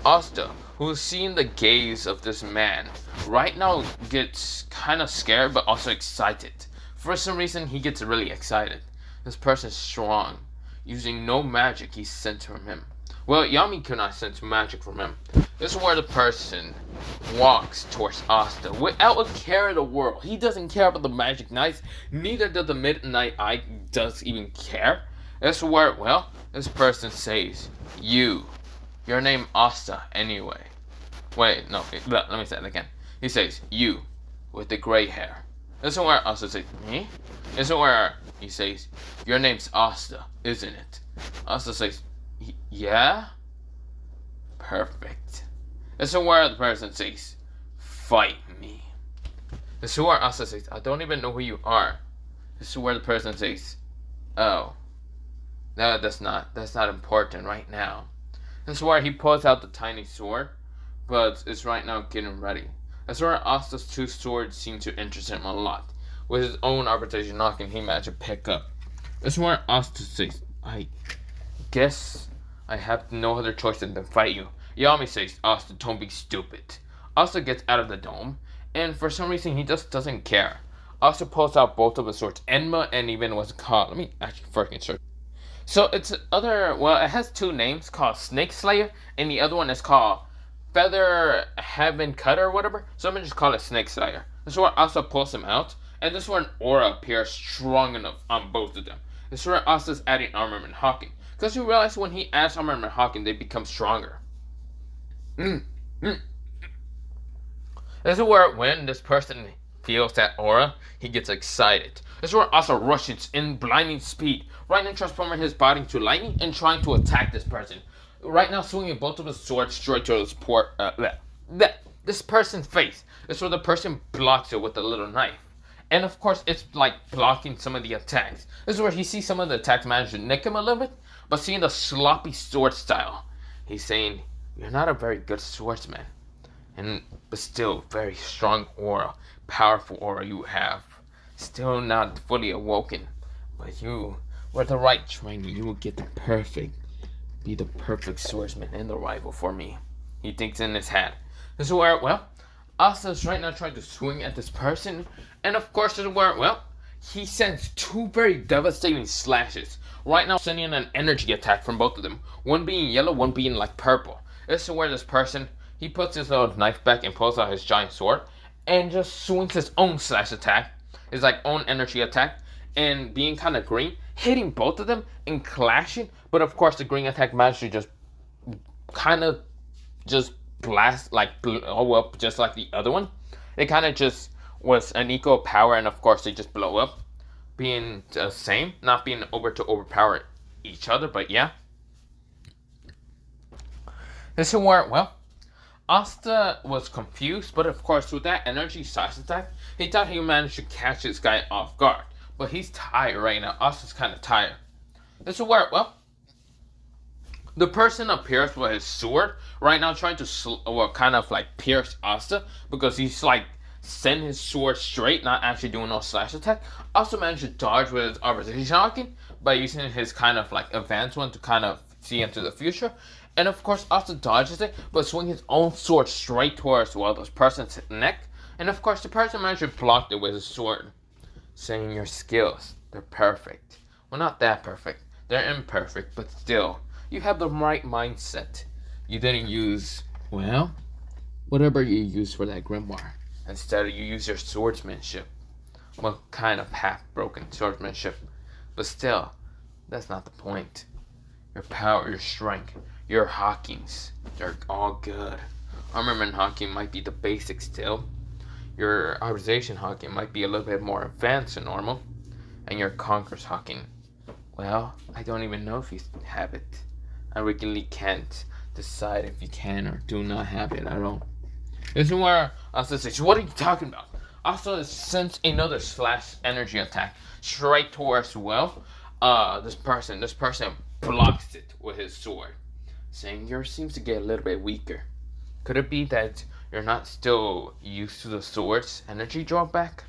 Asta, who's seeing the gaze of this man, right now gets kind of scared but also excited. For some reason, he gets really excited. This person's strong, using no magic he sent from him. Well, Yami could not sense magic from him. This is where the person walks towards Asta without a care in the world. He doesn't care about the Magic Knights. Neither does the Midnight Eye does even care. This is where, well, this person says, your name Asta anyway. Wait, no, let me say it again. He says, you, with the gray hair. This is where Asta says, me? This is where he says, your name's Asta, isn't it? Asta says, yeah? Perfect. This is where the person says, fight me. This is where Asta says, I don't even know who you are. This is where the person says, oh, no, that's not important right now. This is where he pulls out the tiny sword, but is right now getting ready. That's where Asta's two swords seem to interest him a lot. With his own arbitration knocking, he managed to pick up. This is where Asta says, I guess I have no other choice than to fight you. Yami says, Asta, don't be stupid. Asta gets out of the dome, and for some reason he just doesn't care. Asta pulls out both of his swords, Enma and even what's it called. Let me actually freaking search. So it's it has two names called Snake Slayer, and the other one is called feather heaven cutter or whatever. So I'm gonna just call it Snake Slayer. This is where Asta pulls him out, and this is where an aura appears strong enough on both of them. This is where Asta's adding armament hawking. Because you realize when he adds armament hawking, they become stronger. This is where when this person feels that aura, he gets excited. This is where Asta rushes in blinding speed, right now transforming his body into lightning and trying to attack this person. Right now swinging both of his swords straight to this person's face. This is where the person blocks it with a little knife. And of course, it's like blocking some of the attacks. This is where he sees some of the attacks manage to nick him a little bit, but seeing the sloppy sword style, he's saying, "You're not a very good swordsman." But still, very strong aura, powerful aura you have. Still not fully awoken, but you, with the right training, you will be the perfect swordsman and the rival for me. He thinks in his head. This is where, well, Asta's right now trying to swing at this person, and of course, this is where, well, he sends two very devastating slashes. Right now, sending an energy attack from both of them. One being yellow, one being like purple. This is where this person, he puts his little knife back and pulls out his giant sword and just swings his own slash attack, his like own energy attack, and being kind of green, hitting both of them and clashing. But of course, the green attack managed to just kind of just blast, like blow up just like the other one. It kind of just was an equal power, and of course, they just blow up, being the same, not being to overpower each other, but yeah. This is where, well, Asta was confused, but of course, with that energy size attack, he thought he managed to catch this guy off guard. But he's tired right now. Asta's kind of tired. This is where, well, the person appears with his sword right now, trying to kind of like pierce Asta, because he's like send his sword straight, not actually doing no slash attack. Also managed to dodge with his opposition hawking by using his kind of like advanced one to kind of see into the future. And of course, Asta dodges it, but swings his own sword straight towards, well, this person's neck. And of course, the person managed to block it with his sword, saying, "Your skills, they're perfect." Well, not that perfect. They're imperfect, but still, you have the right mindset. You didn't use, well, whatever you used for that grimoire. Instead, you use your swordsmanship. Well, kind of half-broken swordsmanship. But still, that's not the point. Your power, your strength, your hawkings, they're all good. Armament hawking might be the basic still. Your observation hawking might be a little bit more advanced than normal. And your conqueror's hawking, well, I don't even know if you have it. I really can't decide if you can or do not have it at all. This is where Asta says, "What are you talking about?" Asta sends another slash energy attack straight towards, well, this person. This person blocks it with his sword, saying, "Yours seems to get a little bit weaker. Could it be that you're not still used to the sword's energy drawback?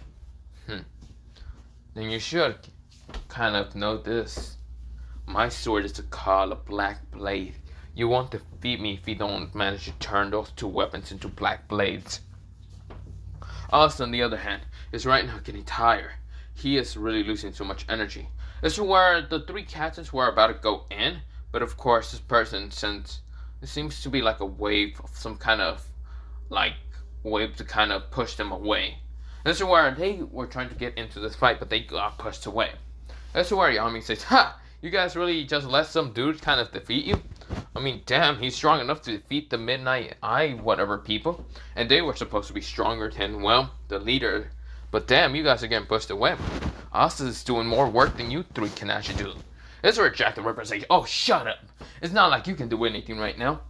Then you should kind of know this. My sword is called a black blade. You won't defeat me if you don't manage to turn those two weapons into black blades." Asta, on the other hand, is right now getting tired. He is really losing so much energy. This is where the three captains were about to go in, but of course, this person sends, it seems to be like a wave of some kind of, like, wave to kind of push them away. This is where they were trying to get into this fight, but they got pushed away. This is where Yami says, "Ha! You guys really just let some dude kind of defeat you? I mean, damn, he's strong enough to defeat the Midnight Eye whatever people. And they were supposed to be stronger than, well, the leader. But damn, you guys are getting pushed away. Asta is doing more work than you three can actually do." This is where Jack the Ripper says, "Oh, shut up. It's not like you can do anything right now."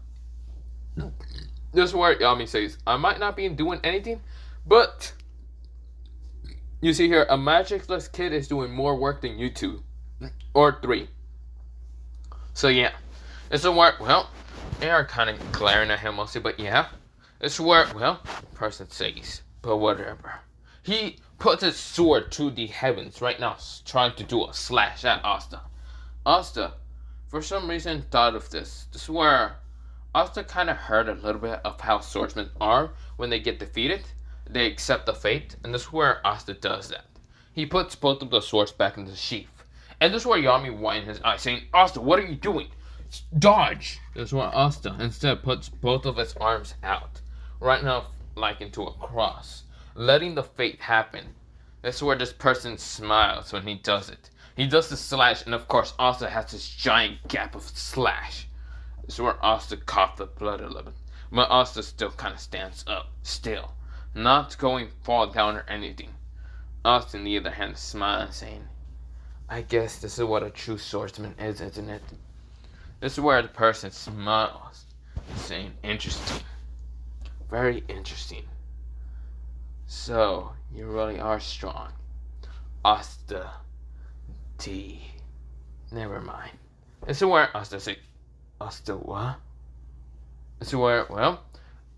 This is where Yami says, "I might not be doing anything, but you see here, a magicless kid is doing more work than you two. Or three." So yeah. This is where, well, they are kind of glaring at him mostly, but yeah. This is where, well, the person says, but whatever. He puts his sword to the heavens right now, trying to do a slash at Asta. Asta, for some reason, thought of this. This is where Asta kind of heard a little bit of how swordsmen are when they get defeated. They accept the fate, and this is where Asta does that. He puts both of the swords back in the sheath. And this is where Yami winds his eye, saying, "Asta, what are you doing? dodge! That's where Asta instead puts both of his arms out. Right now, like into a cross. Letting the fate happen. That's where this person smiles when he does it. He does the slash, and of course, Asta has this giant gap of slash. This is where Asta coughs the blood a little bit. But Asta still kind of stands up. Still. Not going fall down or anything. Asta, on the other hand, smiles, saying, I guess this is what a true swordsman is, isn't it? This is where the person smiles, saying, interesting. Very interesting. So, you really are strong. Asta T. Never mind. This is where Asta says, Asta what? This is where, well,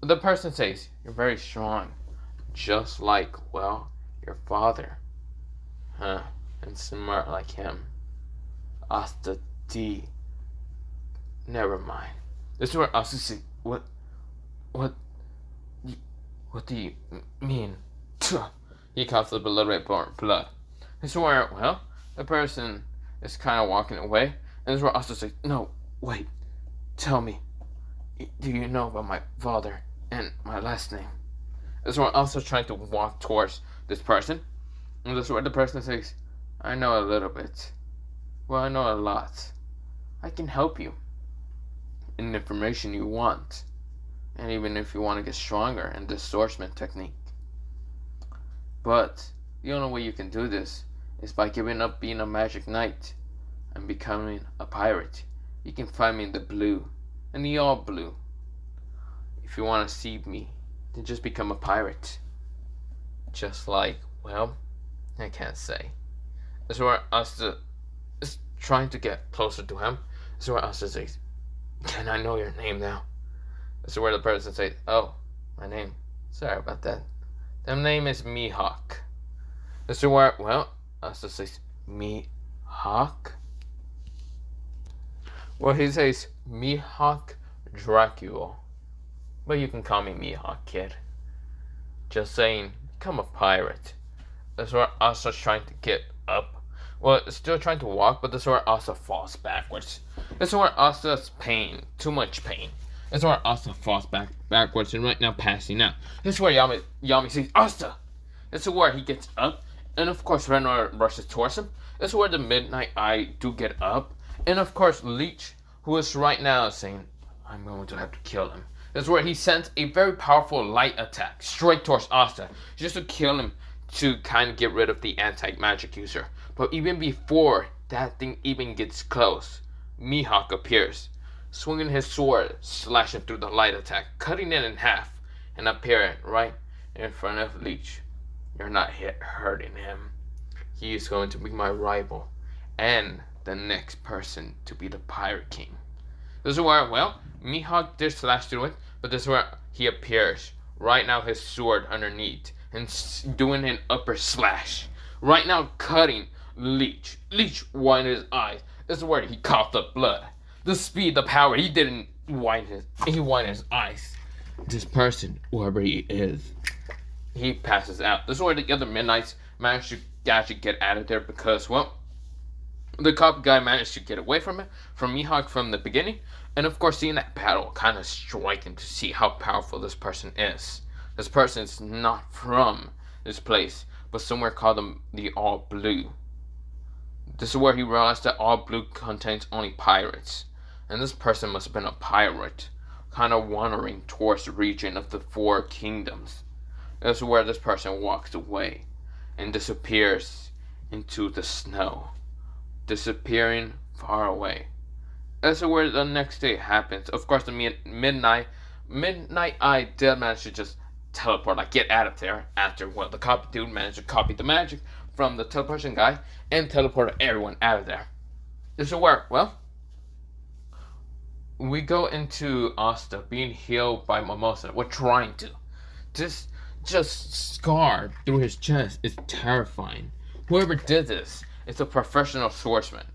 the person says, you're very strong. Just like, well, your father. Huh. And smart like him. Asta T. Never mind. This is where Asta says, what do you mean? He coughs up a little bit more blood. This is where, well, the person is kind of walking away. And this is where Asta says, no, wait, tell me. Do you know about my father and my last name? This is where Asta trying to walk towards this person. And this is where the person says, I know a little bit. Well, I know a lot. I can help you. In information you want. And even if you want to get stronger in this swordsman technique. But the only way you can do this is by giving up being a magic knight and becoming a pirate. You can find me in the blue, in the all blue. If you want to see me, then just become a pirate. Just like, well, I can't say. This is where Asta is trying to get closer to him. This is where Asta says, can I know your name now? This is where the person says, oh, my name. Sorry about that. The name is Mihawk. This is where, well, Asta says, Mihawk? Well, he says, Mihawk Dracula. But you can call me Mihawk, kid. Just saying, become a pirate. This is where Asta's trying to get up. Well, still trying to walk, but this is where Asta falls backwards. This is where Asta's pain, too much pain. This is where Asta falls backwards and right now passing out. This is where Yami says, Asta! This is where he gets up, and of course Renor rushes towards him. This is where the Midnight Eye do get up, and of course Leech, who is right now saying, I'm going to have to kill him. This is where he sends a very powerful light attack straight towards Asta, just to kill him, to kind of get rid of the anti-magic user. But even before that thing even gets close, Mihawk appears, swinging his sword, slashing through the light attack, cutting it in half, and appearing right in front of Leech. You're not hurting him. He is going to be my rival, and the next person to be the Pirate King. This is where, well, Mihawk did slash through it, but this is where he appears. Right now, his sword underneath, and doing an upper slash. Right now, cutting Leech. Leech winded his eyes. This is where he coughed up blood. The speed, the power, he didn't wind his eyes. This person, whoever he is, he passes out. This is where the other Midnights managed to actually get out of there because, well, the cop guy managed to get away from it, from Mihawk from the beginning. And of course, seeing that battle kind of striking to see how powerful this person is. This person is not from this place, but somewhere called the All Blue. This is where he realized that All Blue contains only pirates. And this person must have been a pirate, kind of wandering towards the region of the Four Kingdoms. This is where this person walks away and disappears into the snow, disappearing far away. This is where the next day happens. Of course, the Midnight Eye did manage to just teleport, like get out of there after, well, the copy dude managed to copy the magic from the teleportation guy and teleport everyone out of there. This is where, well, we go into Asta being healed by Mimosa. We're trying to. This just scar through his chest is terrifying. Whoever did this is a professional swordsman.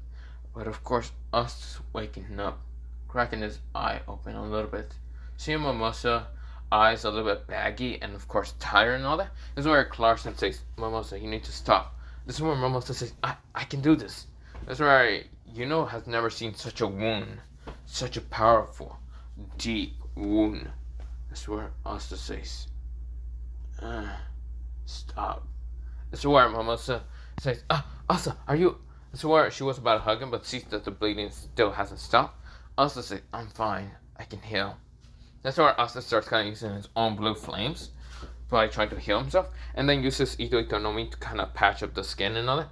But of course, us waking up, cracking his eye open a little bit, seeing Mimosa eyes a little bit baggy and of course tired and all that. This is where Clarkson says, Mimosa, you need to stop. This is where Mimosa says, I can do this. This is where Yuno has never seen such a wound, such a powerful, deep wound. That's where Asta says, stop. That's where Mimosa says, Asta, are you? That's where she was about to hug him, but sees that the bleeding still hasn't stopped. Asta says, I'm fine. I can heal. That's where Asta starts kind of using his own blue flames by trying to heal himself, and then uses Ito Itonomi to kind of patch up the skin and all that.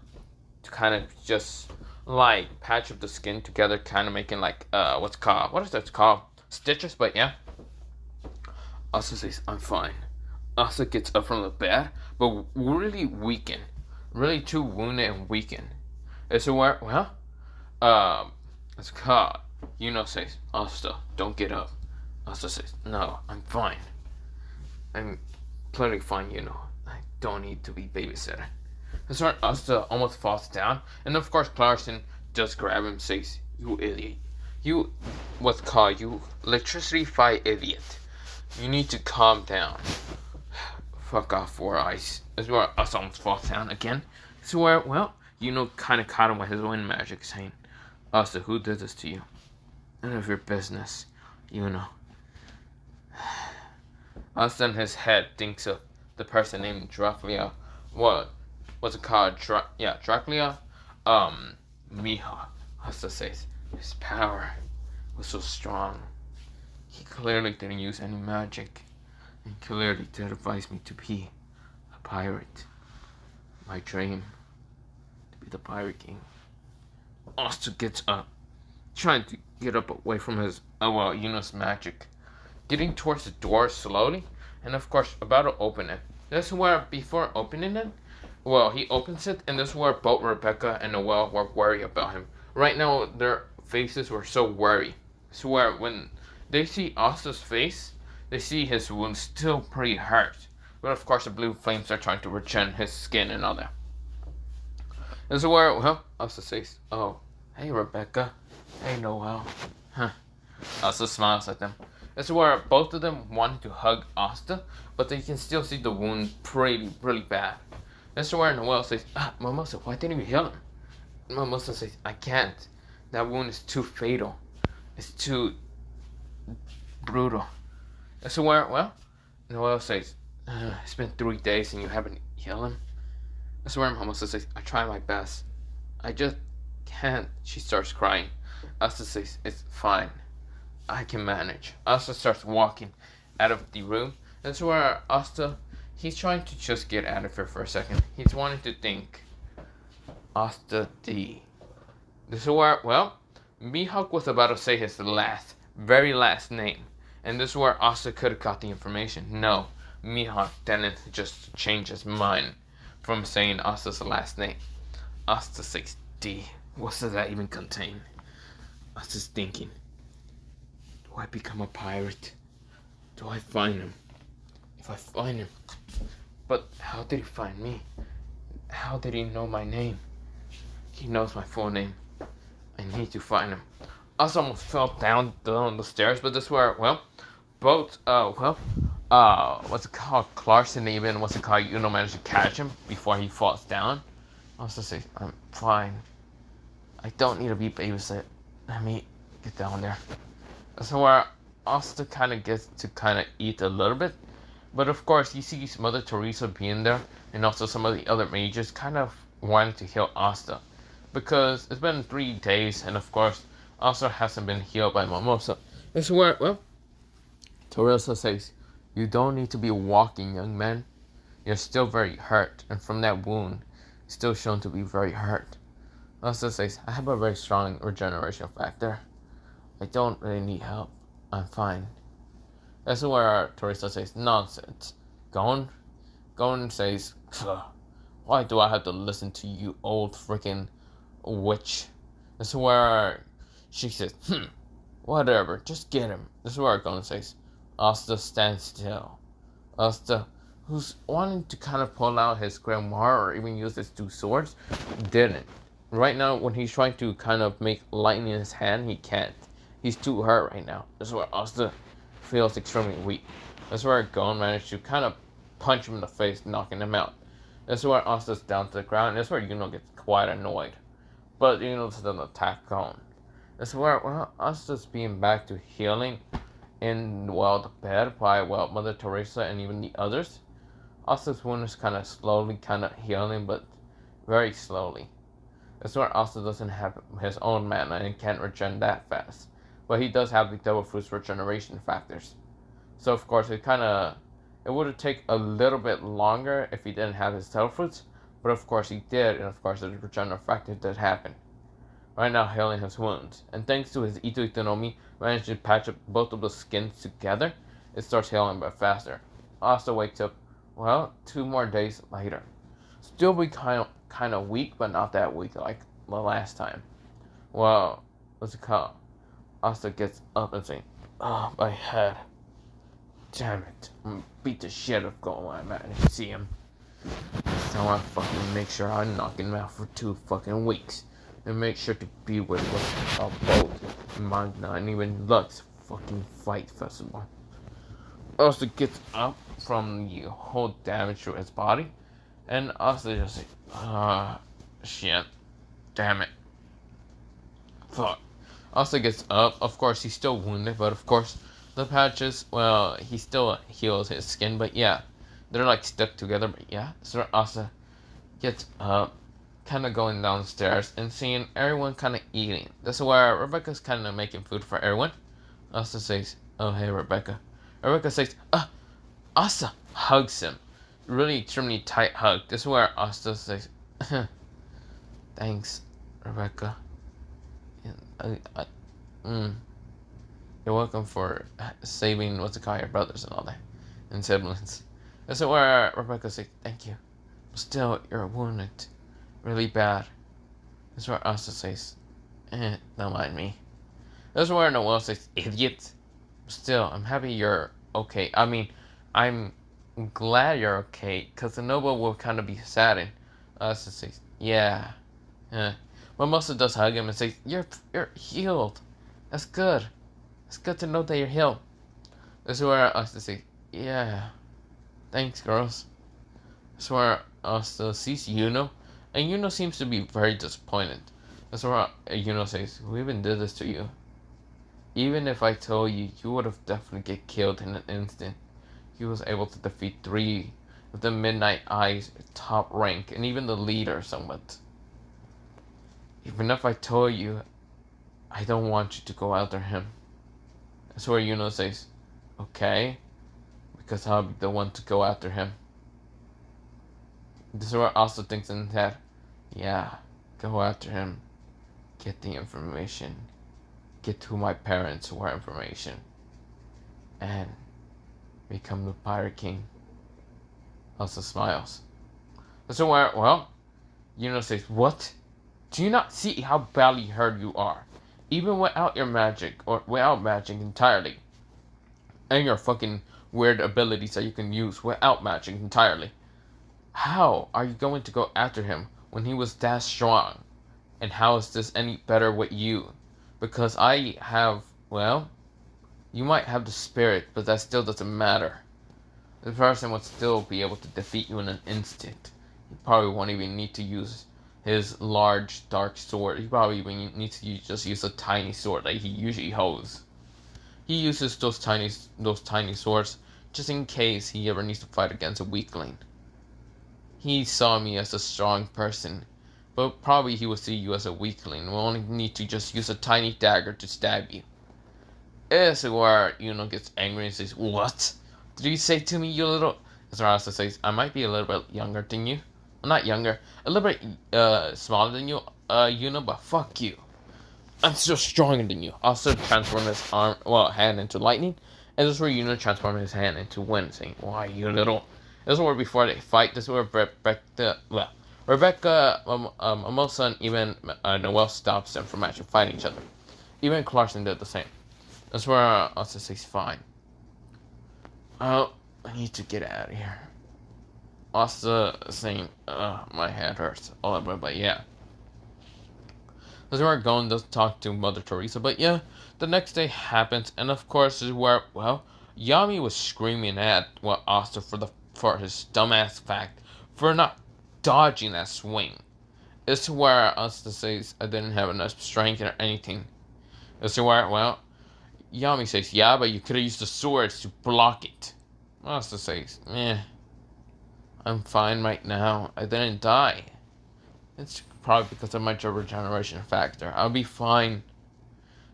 To kind of just like patch up the skin together, kind of making like what is that called? Stitches, but yeah. Asta says, I'm fine. Asta gets up from the bed, but really weakened. Really too wounded and weakened. It's where, it's called. Says, Asta, don't get up. Asta says, no, I'm fine. I'm plenty fine, I don't need to be babysitter. That's where Asta almost falls down, and of course Clarkson does grab him and says, you idiot. You electricity fight idiot. You need to calm down. Fuck off, Four Eyes. That's where Asta almost falls down again. That's where, kind of caught him with his wind magic, saying, Asta, who did this to you? None of your business, Asta in his head thinks of the person named Dracula. What's it called? Dracula. Mihawk. Asta says, his power was so strong. He clearly didn't use any magic. And clearly did advise me to be a pirate. My dream, to be the pirate king. Asta gets up, trying to get up away from his, magic. Getting towards the door slowly, and of course about to open it. This is where, before opening it, he opens it, and this is where both Rebecca and Noelle were worried about him. Right now, their faces were so worried. So where when they see Asta's face, they see his wound still pretty hurt. But of course, the blue flames are trying to regen his skin and all that. This is where, Asta says, oh, hey Rebecca, hey Noelle. Asta smiles at them. This is where both of them wanted to hug Asta, but they can still see the wound really bad. This is where Noelle says, Mimosa, why didn't you heal him? Mimosa says, I can't. That wound is too fatal. It's too brutal. This is where, Noelle says, it's been 3 days and you haven't healed him. This is where Mimosa says, I try my best. I just can't. She starts crying. Asta says, it's fine. I can manage. Asta starts walking out of the room. That's where Asta, he's trying to just get out of here for a second. He's wanting to think. Asta D. This is where, Mihawk was about to say his very last name. And this is where Asta could have got the information. No, Mihawk didn't just change his mind from saying Asta's last name. Asta 6D. What does that even contain? Asta's thinking. Do I become a pirate? Do I find him? If I find him. But how did he find me? How did he know my name? He knows my full name. I need to find him. Asta almost fell down the stairs, but this is where, both, what's it called? Clarkson managed to catch him before he falls down. Asta says, I'm fine. I don't need to be babysit. Let me get down there. So where Asta kind of gets to eat a little bit. But of course, he sees Mother Teresa being there, and also some of the other mages kind of wanting to heal Asta. Because it's been 3 days, and of course, Asta hasn't been healed by Mimosa. This is where, Teresa says, you don't need to be walking, young man. You're still very hurt, and from that wound, still shown to be very hurt. Asta says, I have a very strong regeneration factor. I don't really need help. I'm fine. That's where Teresa says, nonsense. Gon says, why do I have to listen to you, old freaking witch? That's where she says, whatever, just get him. This is where Gon says, Asta, stand still. Asta, who's wanting to kind of pull out his grimoire or even use his 2 swords, didn't. Right now, when he's trying to kind of make lightning in his hand, he can't. He's too hurt right now. This is where Asta feels extremely weak. This is where Gon managed to kind of punch him in the face, knocking him out. This is where Asta's down to the ground. This is where gets quite annoyed. But doesn't attack Gon. This is where, well, us just being back to healing in, well, the bed by, well, Mother Teresa and even the others. Asta's wound is kind of slowly kind of healing, but very slowly. This is where Asta doesn't have his own mana and can't regen that fast. But he does have the Devilfruits regeneration factors. So, of course, it would take a little bit longer if he didn't have his Devilfruits. But, of course, he did, and, of course, the regeneration factor did happen. Right now, healing his wounds. And thanks to his Ito Itonomi, managed to patch up both of the skins together, it starts healing but faster. Asta wakes up, well, 2 more days later. Still be kind of weak, but not that weak like the last time. Well, what's it called? Asta gets up and saying, "Oh, my head. Damn it. I'm gonna beat the shit out of Golan, man, if you see him. So I wanna fucking make sure I knock him out for 2 fucking weeks. And make sure to be with a boat. Might not even Lux fucking fight festival." Asta gets up from the whole damage to his body. And Asta just like, shit. Damn it. Fuck. Asta gets up. Of course, he's still wounded, but of course, the patches, well, he still heals his skin, but yeah. They're like stuck together, but yeah. So Asta gets up, kind of going downstairs and seeing everyone kind of eating. This is where Rebecca's kind of making food for everyone. Asta says, "Oh, hey, Rebecca." Rebecca says, Asta hugs him. Really extremely tight hug. This is where Asta says, "Thanks, Rebecca. You're welcome for saving, what's it called, your brothers and all that, and siblings." This is where Rebecca says, "Thank you. But still, you're wounded really bad." This is where Asta says, "Don't mind me." This is where Noelle says, "Idiot. Still, I'm happy you're okay. I mean, I'm glad you're okay, because the noble will kind of be saddened." Asta says, "Yeah. But Mosa does hug him and says, You're healed. That's good. It's good to know that you're healed." This is where Asta says, "Yeah. Thanks, girls." This is where Asta sees Yuno, and Yuno seems to be very disappointed. That's where Yuno says, "We even did this to you. Even if I told you, you would have definitely get killed in an instant. He was able to defeat 3 of the Midnight Eye's top rank, and even the leader somewhat. Even if I told you, I don't want you to go after him." That's where Yuno says, "Okay, because I'll be the one to go after him." This is where Asta thinks in his head, "Yeah, go after him. Get the information. Get to my parents for information. And become the Pirate King." Asta smiles. This is where, well, Yuno says, "What? Do you not see how badly hurt you are? Even without your magic, or without magic entirely. And your fucking weird abilities that you can use without magic entirely. How are you going to go after him when he was that strong? And how is this any better with you? Because I have, well, you might have the spirit, but that still doesn't matter. The person would still be able to defeat you in an instant. You probably won't even need to use his large dark sword. He probably even needs to just use a tiny sword like he usually holds. He uses those tiny swords just in case he ever needs to fight against a weakling. He saw me as a strong person, but probably he will see you as a weakling. We'll only need to just use a tiny dagger to stab you." This is where Yuno gets angry and says, "What did you say to me, you little..." Zarasa says, "I might be a little bit younger than you. Well, not younger, a little bit smaller than you, Yuno, but fuck you. I'm still stronger than you." Also transform his hand into lightning. And this is where Yuno transforms his hand into wind, saying, "Why, you little..." This is where before they fight, this is where Rebecca, Mimosa, and even Noelle stops them from actually fighting each other. Even Clarkson did the same. That's where Asta says, "Fine. Oh, I need to get out of here." Asta saying, "My head hurts." All that, but yeah. That's where Gon does talk to Mother Teresa, but yeah, the next day happens, and of course is where, well, Yami was screaming at, well, Asta for his dumbass fact for not dodging that swing. It's where Asta says, "I didn't have enough strength or anything." This is where, well, Yami says, yeah, but you could have used the swords to block it. Asta says, I'm fine right now. I didn't die. It's probably because of my regeneration factor. I'll be fine.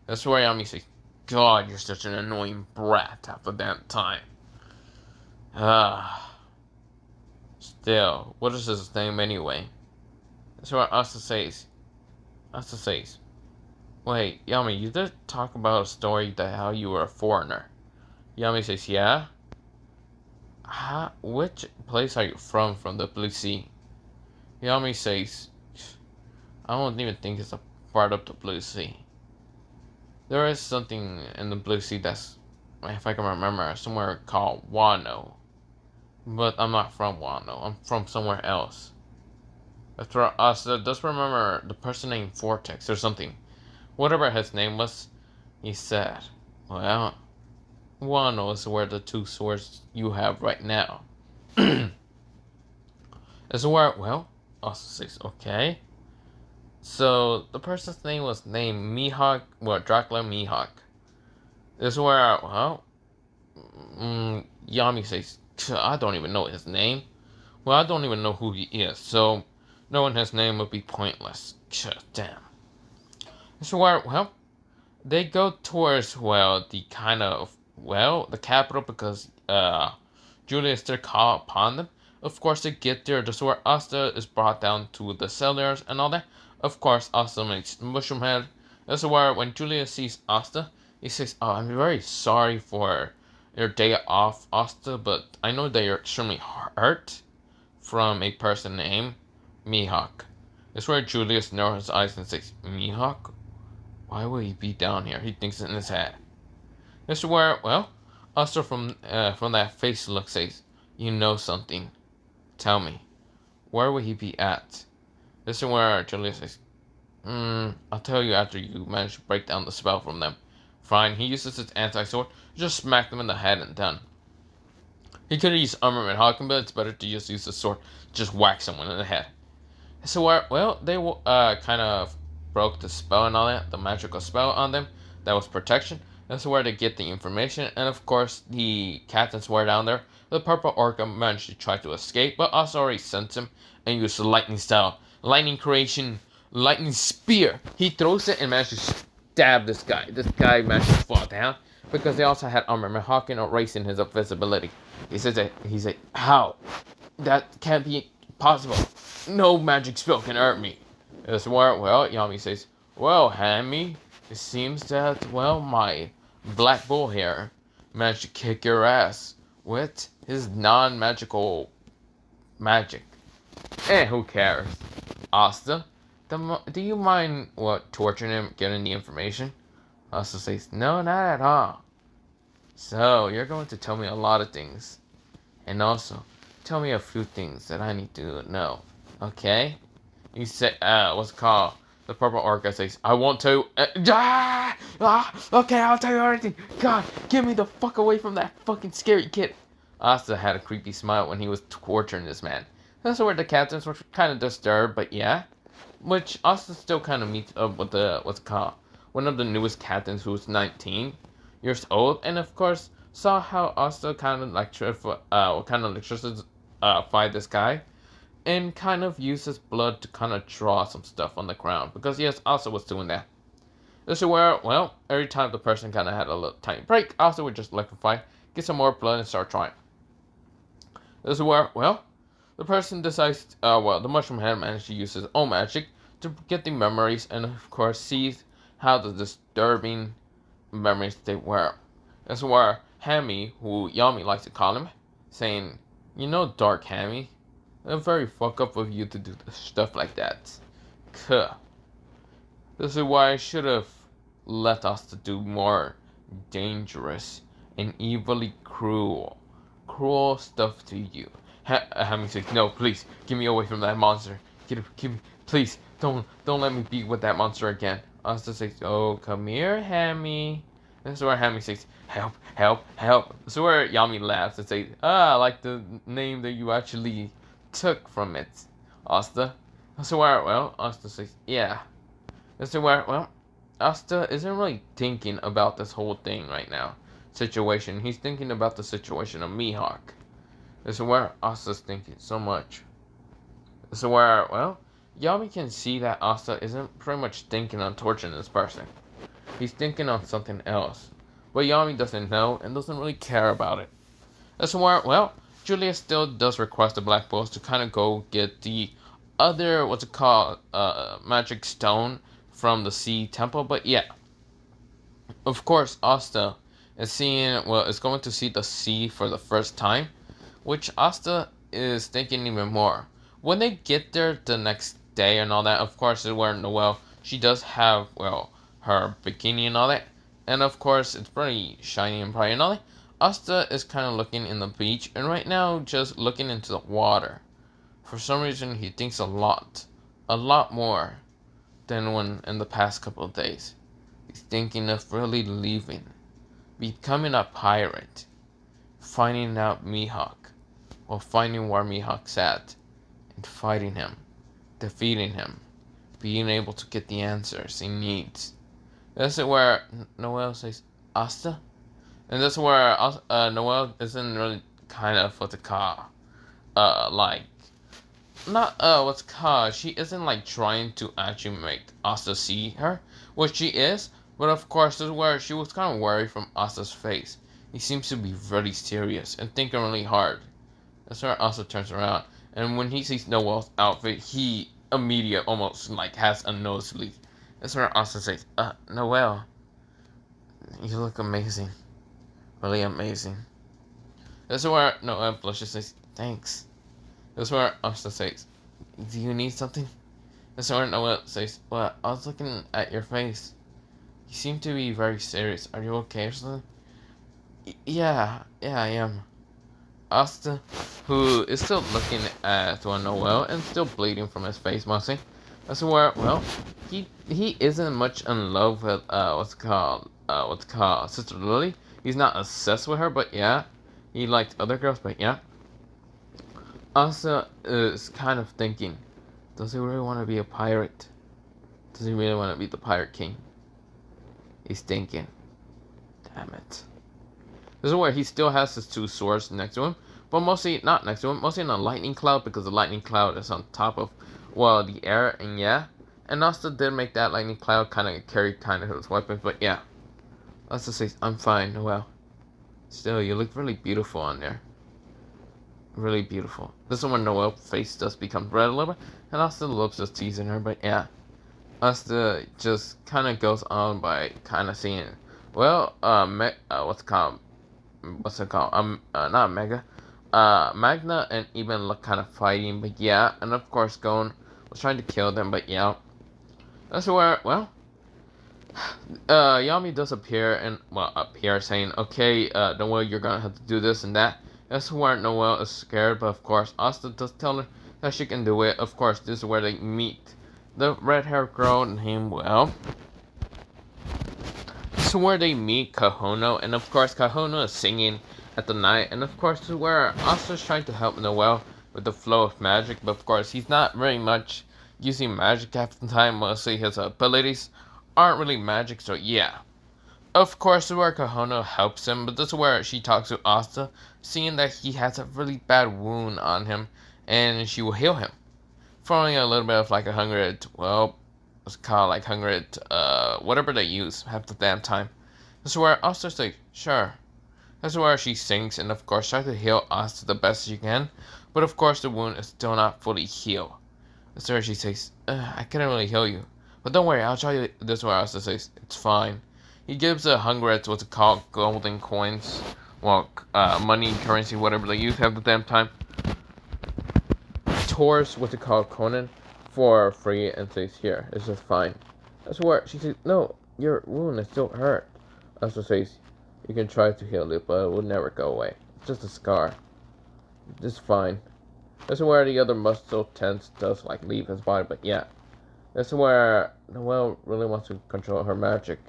That's where Yami says, God, you're such an annoying brat half of that time. Still, what is his name anyway? That's what Asta says. Wait, Yami, you did talk about a story that how you were a foreigner. Yami says, yeah? Which place are you from the Blue Sea? Yami says, I don't even think it's a part of the Blue Sea. There is something in the Blue Sea that's, if I can remember, somewhere called Wano. But I'm not from Wano. I'm from somewhere else. That's where Asta does remember the person named Vortex or something. Whatever his name was, he said, well, Wano is where the two swords you have right now. Is where, well, Asta says, okay. So, the person's name was named Mihawk, well, Dracula Mihawk. This is where, well, Yami says, I don't even know his name. Well, I don't even know who he is, so knowing his name would be pointless. Damn. This is where, well, they go towards, well, the kind of, well, the capital because, Julius there call upon them. Of course, they get there. This is where Asta is brought down to the cellars and all that. Of course, Asta makes mushroom head. This is where when Julius sees Asta, he says, oh, I'm very sorry for your day off, Asta, but I know that you're extremely hurt from a person named Mihawk. This is where Julius narrows his eyes and says, Mihawk? Why would he be down here? He thinks it in his head. This is where, well, Asta from that face look says, you know something. Tell me, where would he be at? This is where Julius says, I'll tell you after you manage to break down the spell from them. Fine, he uses his anti-sword, just smack them in the head and done. He could have used armament hawking, but it's better to just use the sword, just whack someone in the head. So where, well, they kind of broke the spell and all that, the magical spell on them, that was protection. That's where they get the information, and of course, the captains were down there. The purple orca managed to try to escape, but Asta already sent him and used the lightning style. Lightning creation, lightning spear. He throws it and manages to stab this guy. This guy managed to fall down because they also had armor Hawking erasing his invisibility. He said, how? That can't be possible. No magic spell can hurt me. It's where, well, Yami says, well, Hami, it seems that, well, my black bull here managed to kick your ass with his non-magical magic. Eh, who cares? Asta, do you mind, torturing him, getting the information? Asta says, no, not at all. So, you're going to tell me a lot of things. And also, tell me a few things that I need to know. Okay? You say, what's it called? The purple orca says, I won't tell you. Okay, I'll tell you everything. God, get me the fuck away from that fucking scary kid. Asta had a creepy smile when he was torturing this man. That's where the captains were kind of disturbed, but yeah. Which Asta still kind of meets up with what's it called? One of the newest captains who was 19 years old, and of course, saw how Asta kind of fight this guy. And kind of used his blood to kind of draw some stuff on the ground. Because yes, Asta was doing that. This is where, well, every time the person kind of had a little tiny break, Asta would just liquefy, get some more blood and start trying. This is where, well, the person decides, the mushroom head managed to use his own magic to get the memories and of course see how the disturbing memories they were. This is where Hami, who Yami likes to call him, saying, you know Dark Hami? It's very fuck up of you to do stuff like that. Kuh. This is why I should have let us to do more dangerous and evilly cruel stuff to you. Hami says, no, please, get me away from that monster. Get me, please, don't let me be with that monster again. Asta says, oh, come here, Hami. This is where Hami says, help. This is where Yami laughs and says, I like the name that you actually took from it, Asta. This is where, well, Asta says, yeah. This is where, well, Asta isn't really thinking about this whole thing right now. Situation. He's thinking about the situation of Mihawk. This is where Asta's thinking so much. This is where, well, Yami can see that Asta isn't pretty much thinking on torturing this person. He's thinking on something else. But Yami doesn't know and doesn't really care about it. That's where, well, Julia still does request the Black Bulls to kind of go get the other, magic stone from the Sea Temple. But yeah, of course, Asta is is going to see the sea for the first time, which Asta is thinking even more. When they get there the next day and all that, of course, is where Noelle, she does have, well, her bikini and all that. And of course, it's pretty shiny and bright and all that. Asta is kind of looking in the beach and right now just looking into the water. For some reason, he thinks a lot more than when in the past couple of days. He's thinking of really leaving, becoming a pirate, finding out Mihawk, or finding where Mihawk's at, and fighting him, defeating him, being able to get the answers he needs. This is where Noelle says, Asta? And this is where Noelle isn't really kind of she isn't like trying to actually make Asta see her, which she is, but of course this is where she was kind of worried from Asta's face. He seems to be really serious and thinking really hard. That's where Asta turns around, and when he sees Noelle's outfit, he immediately almost like has a nosebleed. That's where Asta says, Noelle, you look amazing. Really amazing. That's where Noelle blushes says, thanks. That's where Asta says, do you need something? That's where Noelle says, well, I was looking at your face. You seem to be very serious. Are you okay or something? Yeah, I am. Asta, who is still looking at Noelle and still bleeding from his face mostly. That's where, well, he isn't much in love with Sister Lily. He's not obsessed with her, but yeah, he liked other girls, but yeah. Asta is kind of thinking, does he really want to be a pirate? Does he really want to be the Pirate King? He's thinking, damn it. This is where he still has his two swords next to him, but mostly not next to him, mostly in a lightning cloud, because the lightning cloud is on top of, well, the air, and yeah. And Asta did make that lightning cloud kind of carry kind of his weapons, but yeah. Asta says, I'm fine, Noelle. Still, you look really beautiful on there. Really beautiful. This is when Noelle's face does become red a little bit, and Asta loves just teasing her, but yeah. Asta just kind of goes on by kind of saying, well, not Mega, Magna and even look kind of fighting, but yeah, and of course Gon was trying to kill them, but yeah. That's where, well, Yami does appear saying, okay, Noelle, you're gonna have to do this and that. That's where Noelle is scared, but of course Asta does tell her that she can do it. Of course, this is where they meet the red-haired girl named, well, this is where they meet Kahono, and of course Kahono is singing at the night, and of course this is where Asta's trying to help Noelle with the flow of magic, but of course he's not very much using magic half the time. Mostly his abilities aren't really magic, so yeah. Of course, this is where Kahono helps him, but this is where she talks to Asta, seeing that he has a really bad wound on him, and she will heal him. Throwing a little bit of like 100, well, it's called like 100, whatever they use half the damn time. This is where Asta says, sure. This is where she sings, and of course tries to heal Asta the best she can, but of course the wound is still not fully healed. This is where she says, I couldn't really heal you, but don't worry, I'll try you. This is where Asta says, it's fine. He gives 100, what's it called, golden coins, well, money, currency, whatever they use half the damn time, towards what's it called, Conan, for free, and says, here, it's just fine. That's where she says, no, your wound is still hurt. Asta says, you can try to heal it, but it will never go away. It's just a scar. It's fine. This is where the other muscle tense does like leave his body, but yeah. This is where Noelle really wants to control her magic.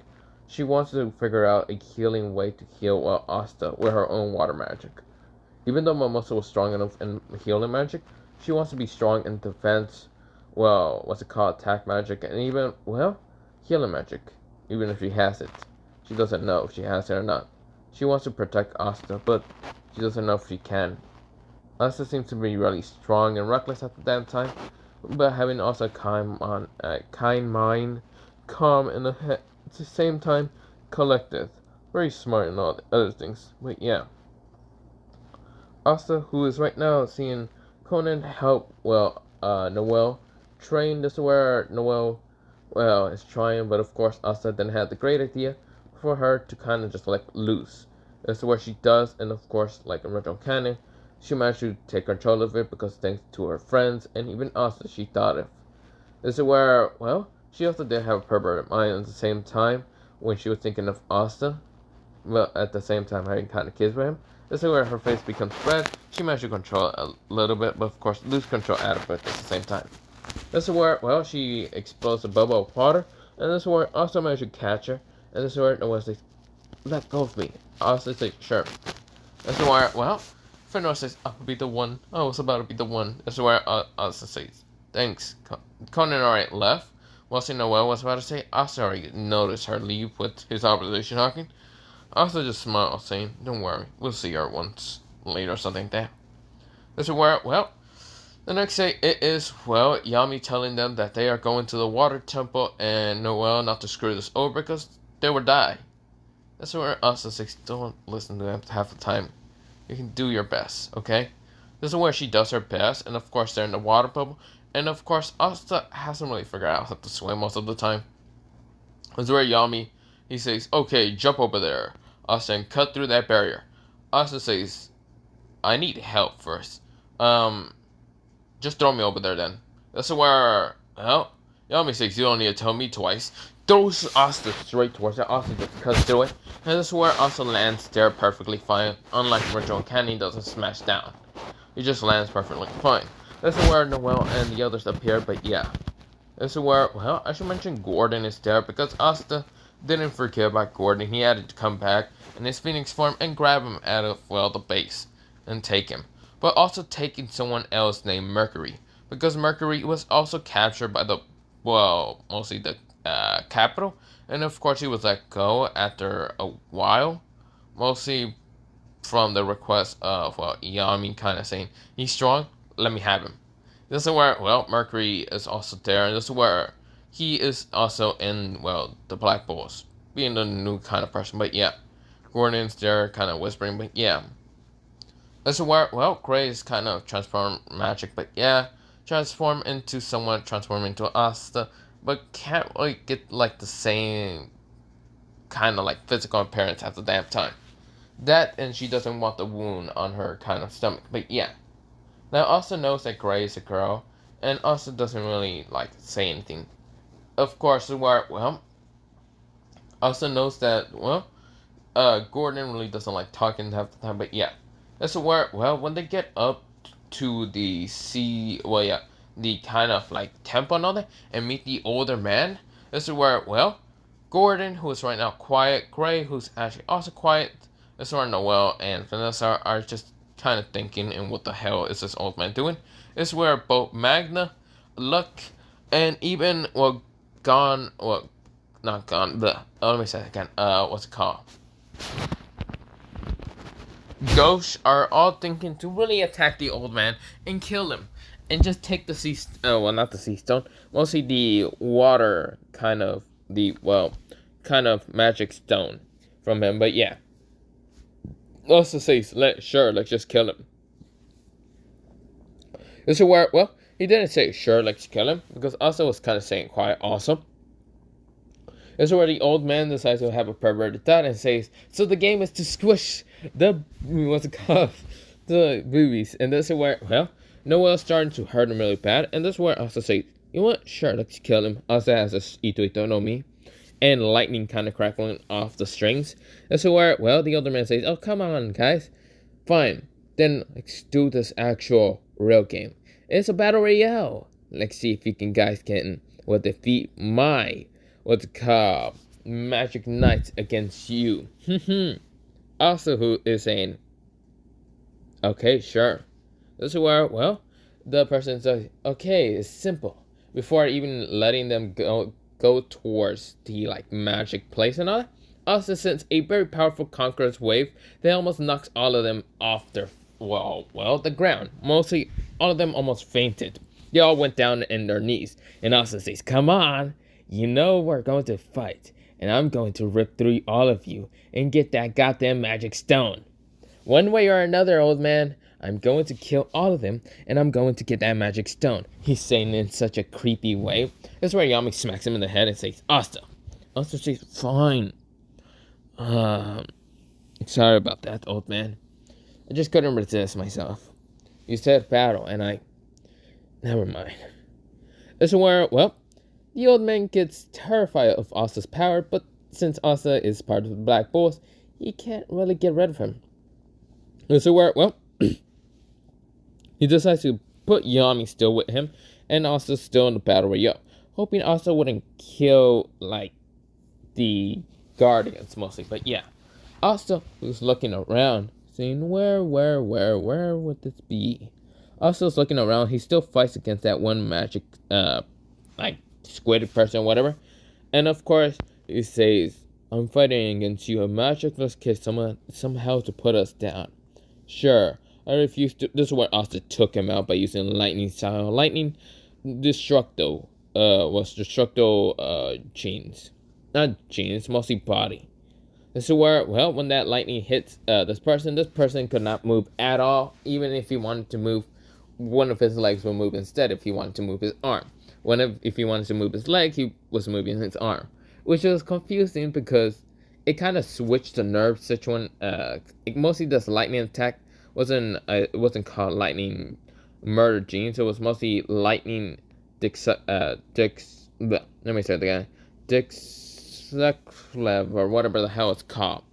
She wants to figure out a healing way to heal Asta with her own water magic. Even though Momosa was strong enough in healing magic, she wants to be strong in defense, well, what's it called, attack magic, and even, well, healing magic. even if she has it. She doesn't know if she has it or not. She wants to protect Asta, but she doesn't know if she can. Asta seems to be really strong and reckless at the damn time, but having also a kind mind, calm and at the same time collected. Very smart and all the other things. But yeah. Asta, who is right now seeing Conan help, Noel train. This is where Noel, is trying, but of course Asta then had the great idea for her to kind of just like loose. This is where she does, and of course, like in original canon, she managed to take control of it because thanks to her friends and even Asta, she thought of. This is where, she also did have a perverted mind at the same time when she was thinking of Asta, well, at the same time having kind of kids with him. This is where her face becomes red. She managed to control it a little bit, but of course lose control out of it at the same time. This is where, she explodes a bubble of water, and this is where Asta managed to catch her, and this is where Noah says, let go of me. Asta says, sure. This is where, Fenor says, I'll be the one. I was about to be the one. This is where Asta says, thanks. Conan already left. Whilst Noel was about to say, Asta already noticed her leave with his opposition hawking. Asta just smiled, saying, don't worry, we'll see her once later or something like that. This is where, the next day it is, Yami telling them that they are going to the water temple and Noel not to screw this over because they will die. This is where Asta says, don't listen to them half the time. You can do your best, okay? This is where she does her best, and of course they're in the water bubble, and of course Asta hasn't really figured out how to swim most of the time. This is where Yami, he says, okay, jump over there. Asta and cut through that barrier. Asta says, I need help first. Just throw me over there then. This is where, Yami says, you don't need to tell me twice. Throws Asta straight towards it. Asta just cuts through it. And this is where Asta lands there perfectly fine. Unlike original Candy doesn't smash down. He just lands perfectly fine. This is where Noel and the others appear, but yeah. This is where, I should mention Gordon is there because Asta didn't forget about Gordon. He had to come back in his Phoenix form and grab him out of, the base and take him. But also taking someone else named Mercury, because Mercury was also captured by the, mostly the capital, and of course he was let go after a while, mostly from the request of, Yami kind of saying, he's strong, let me have him. This is where, Mercury is also there, and this is where he is also in, the Black Bulls, being the new kind of person, but yeah. Gordon's there kind of whispering, but yeah. This is where, Gray is kind of transform magic, but yeah. Transform into someone, transform into Asta, but can't really get like the same kind of like physical appearance at the damn time. That, and she doesn't want the wound on her kind of stomach, but yeah. Now Asta knows that Gray is a girl, and Asta doesn't really like say anything. Of course, where, Asta knows that, Gordon really doesn't like talking half the time, but yeah. That's where, when they get up to the sea, the kind of like temple and all that, and meet the older man, this is where, Gordon, who is right now quiet, Gray, who's actually also quiet, this is where Noel and Vanessa are just kind of thinking, and what the hell is this old man doing? This is where both Magna, Luck, and even, not gone, let me say it again, what's it called? Ghosts are all thinking to really attack the old man and kill him. And just take the not the sea stone, mostly the water kind of, magic stone from him, but yeah. Also says, sure, let's just kill him. This is where, he didn't say, sure, let's kill him, because Asta was kind of saying quite awesome. This is where the old man decides to have a perverted thought and says, so the game is to squish the, the boobies. And this is where, Noel's starting to hurt him really bad. And this is where Asta says, you know what, sure, let's kill him. Asta has this ito no mi, and lightning kind of crackling off the strings. This is where, the older man says, oh, come on, guys. Fine, then let's do this actual real game. It's a battle royale. Let's see if you guys can defeat my Magic Knights against you. Also, who is saying, okay, sure. This is where, the person says, okay, it's simple. Before even letting them go towards the like magic place and all that, Asta sends a very powerful conqueror's wave that almost knocks all of them off their the ground. Mostly all of them almost fainted. They all went down in their knees, and Asta says, "Come on, you know we're going to fight, and I'm going to rip through all of you and get that goddamn magic stone. One way or another, old man, I'm going to kill all of them, and I'm going to get that magic stone." He's saying in such a creepy way. That's where Yami smacks him in the head and says, "Asta." Asta says, "Fine. Sorry about that, old man. I just couldn't resist myself. You said battle, and I... Never mind." This is where, the old man gets terrified of Asta's power, but since Asta is part of the Black Bulls, he can't really get rid of him. This is where, he decides to put Yami still with him, and Asta still in the battle royale, hoping Asta wouldn't kill, like, the Guardians mostly. But yeah, Asta was looking around, saying, where would this be? Asta's looking around. He still fights against that one magic, like, squid person or whatever. And of course, he says, "I'm fighting against you, a magicless kid, somehow to put us down. Sure, I refuse to..." This is where Asta took him out by using lightning style. Lightning Destructo, chains. Not chains, mostly body. This is where, when that lightning hits this person could not move at all. Even if he wanted to move, one of his legs would move instead if he wanted to move his arm. If he wanted to move his leg, he was moving his arm. Which was confusing because it kind of switched the nerve situation. It mostly does lightning attack. It wasn't called lightning murder genes. It was mostly lightning Dixlev or whatever the hell it's called,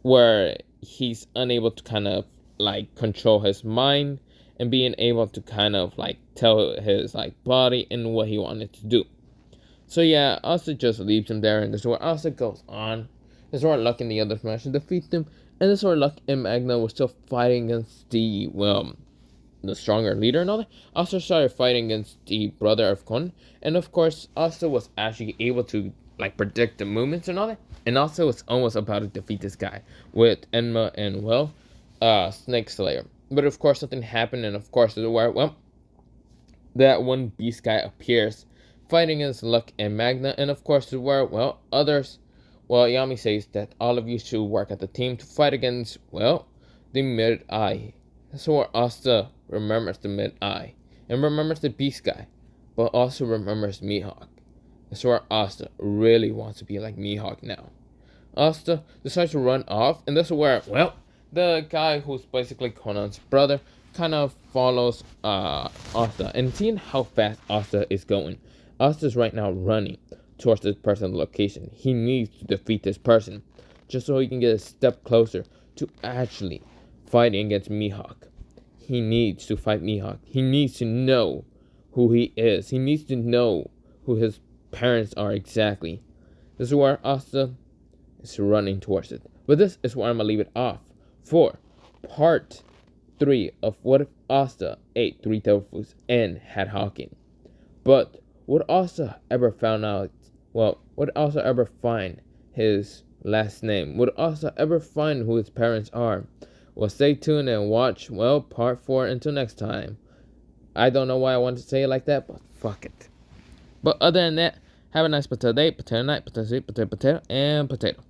where he's unable to kind of like control his mind and being able to kind of like tell his like body and what he wanted to do. So yeah, Asta just leaves him there, and this is where Asta goes on. This is where Luck and the others managed to defeat them, and this is where Luck and Magna were still fighting against the stronger leader and all that. Asta started fighting against the brother of Kon, and of course Asta was actually able to like predict the movements and all that, and also was almost about to defeat this guy with Enma and Snake Slayer. But of course something happened, and of course this is where that one beast guy appears fighting against Luck and Magna, and of course this is where Yami says that all of you should work as a team to fight against the Mid-Eye. So where Asta remembers the Mid-Eye and remembers the beast guy, but also remembers Mihawk. That's where Asta really wants to be like Mihawk now. Asta decides to run off, and this is where, the guy who's basically Conan's brother kind of follows Asta, and seeing how fast Asta is going. Asta's right now running towards this person's location. He needs to defeat this person, just so he can get a step closer to actually fighting against Mihawk. He needs to fight Mihawk. He needs to know who he is. He needs to know who his parents are exactly. This is where Asta is running towards it. But this is where I'm going to leave it off for part 3 of What If Asta ate 3 Devilfruits and had Hawking. But would Asta ever find out, would Asta ever find his last name? Would Asta ever find who his parents are? Well, stay tuned and watch, part 4 until next time. I don't know why I wanted to say it like that, but fuck it. But other than that, have a nice potato day, potato night, potato sweet, potato, and potato.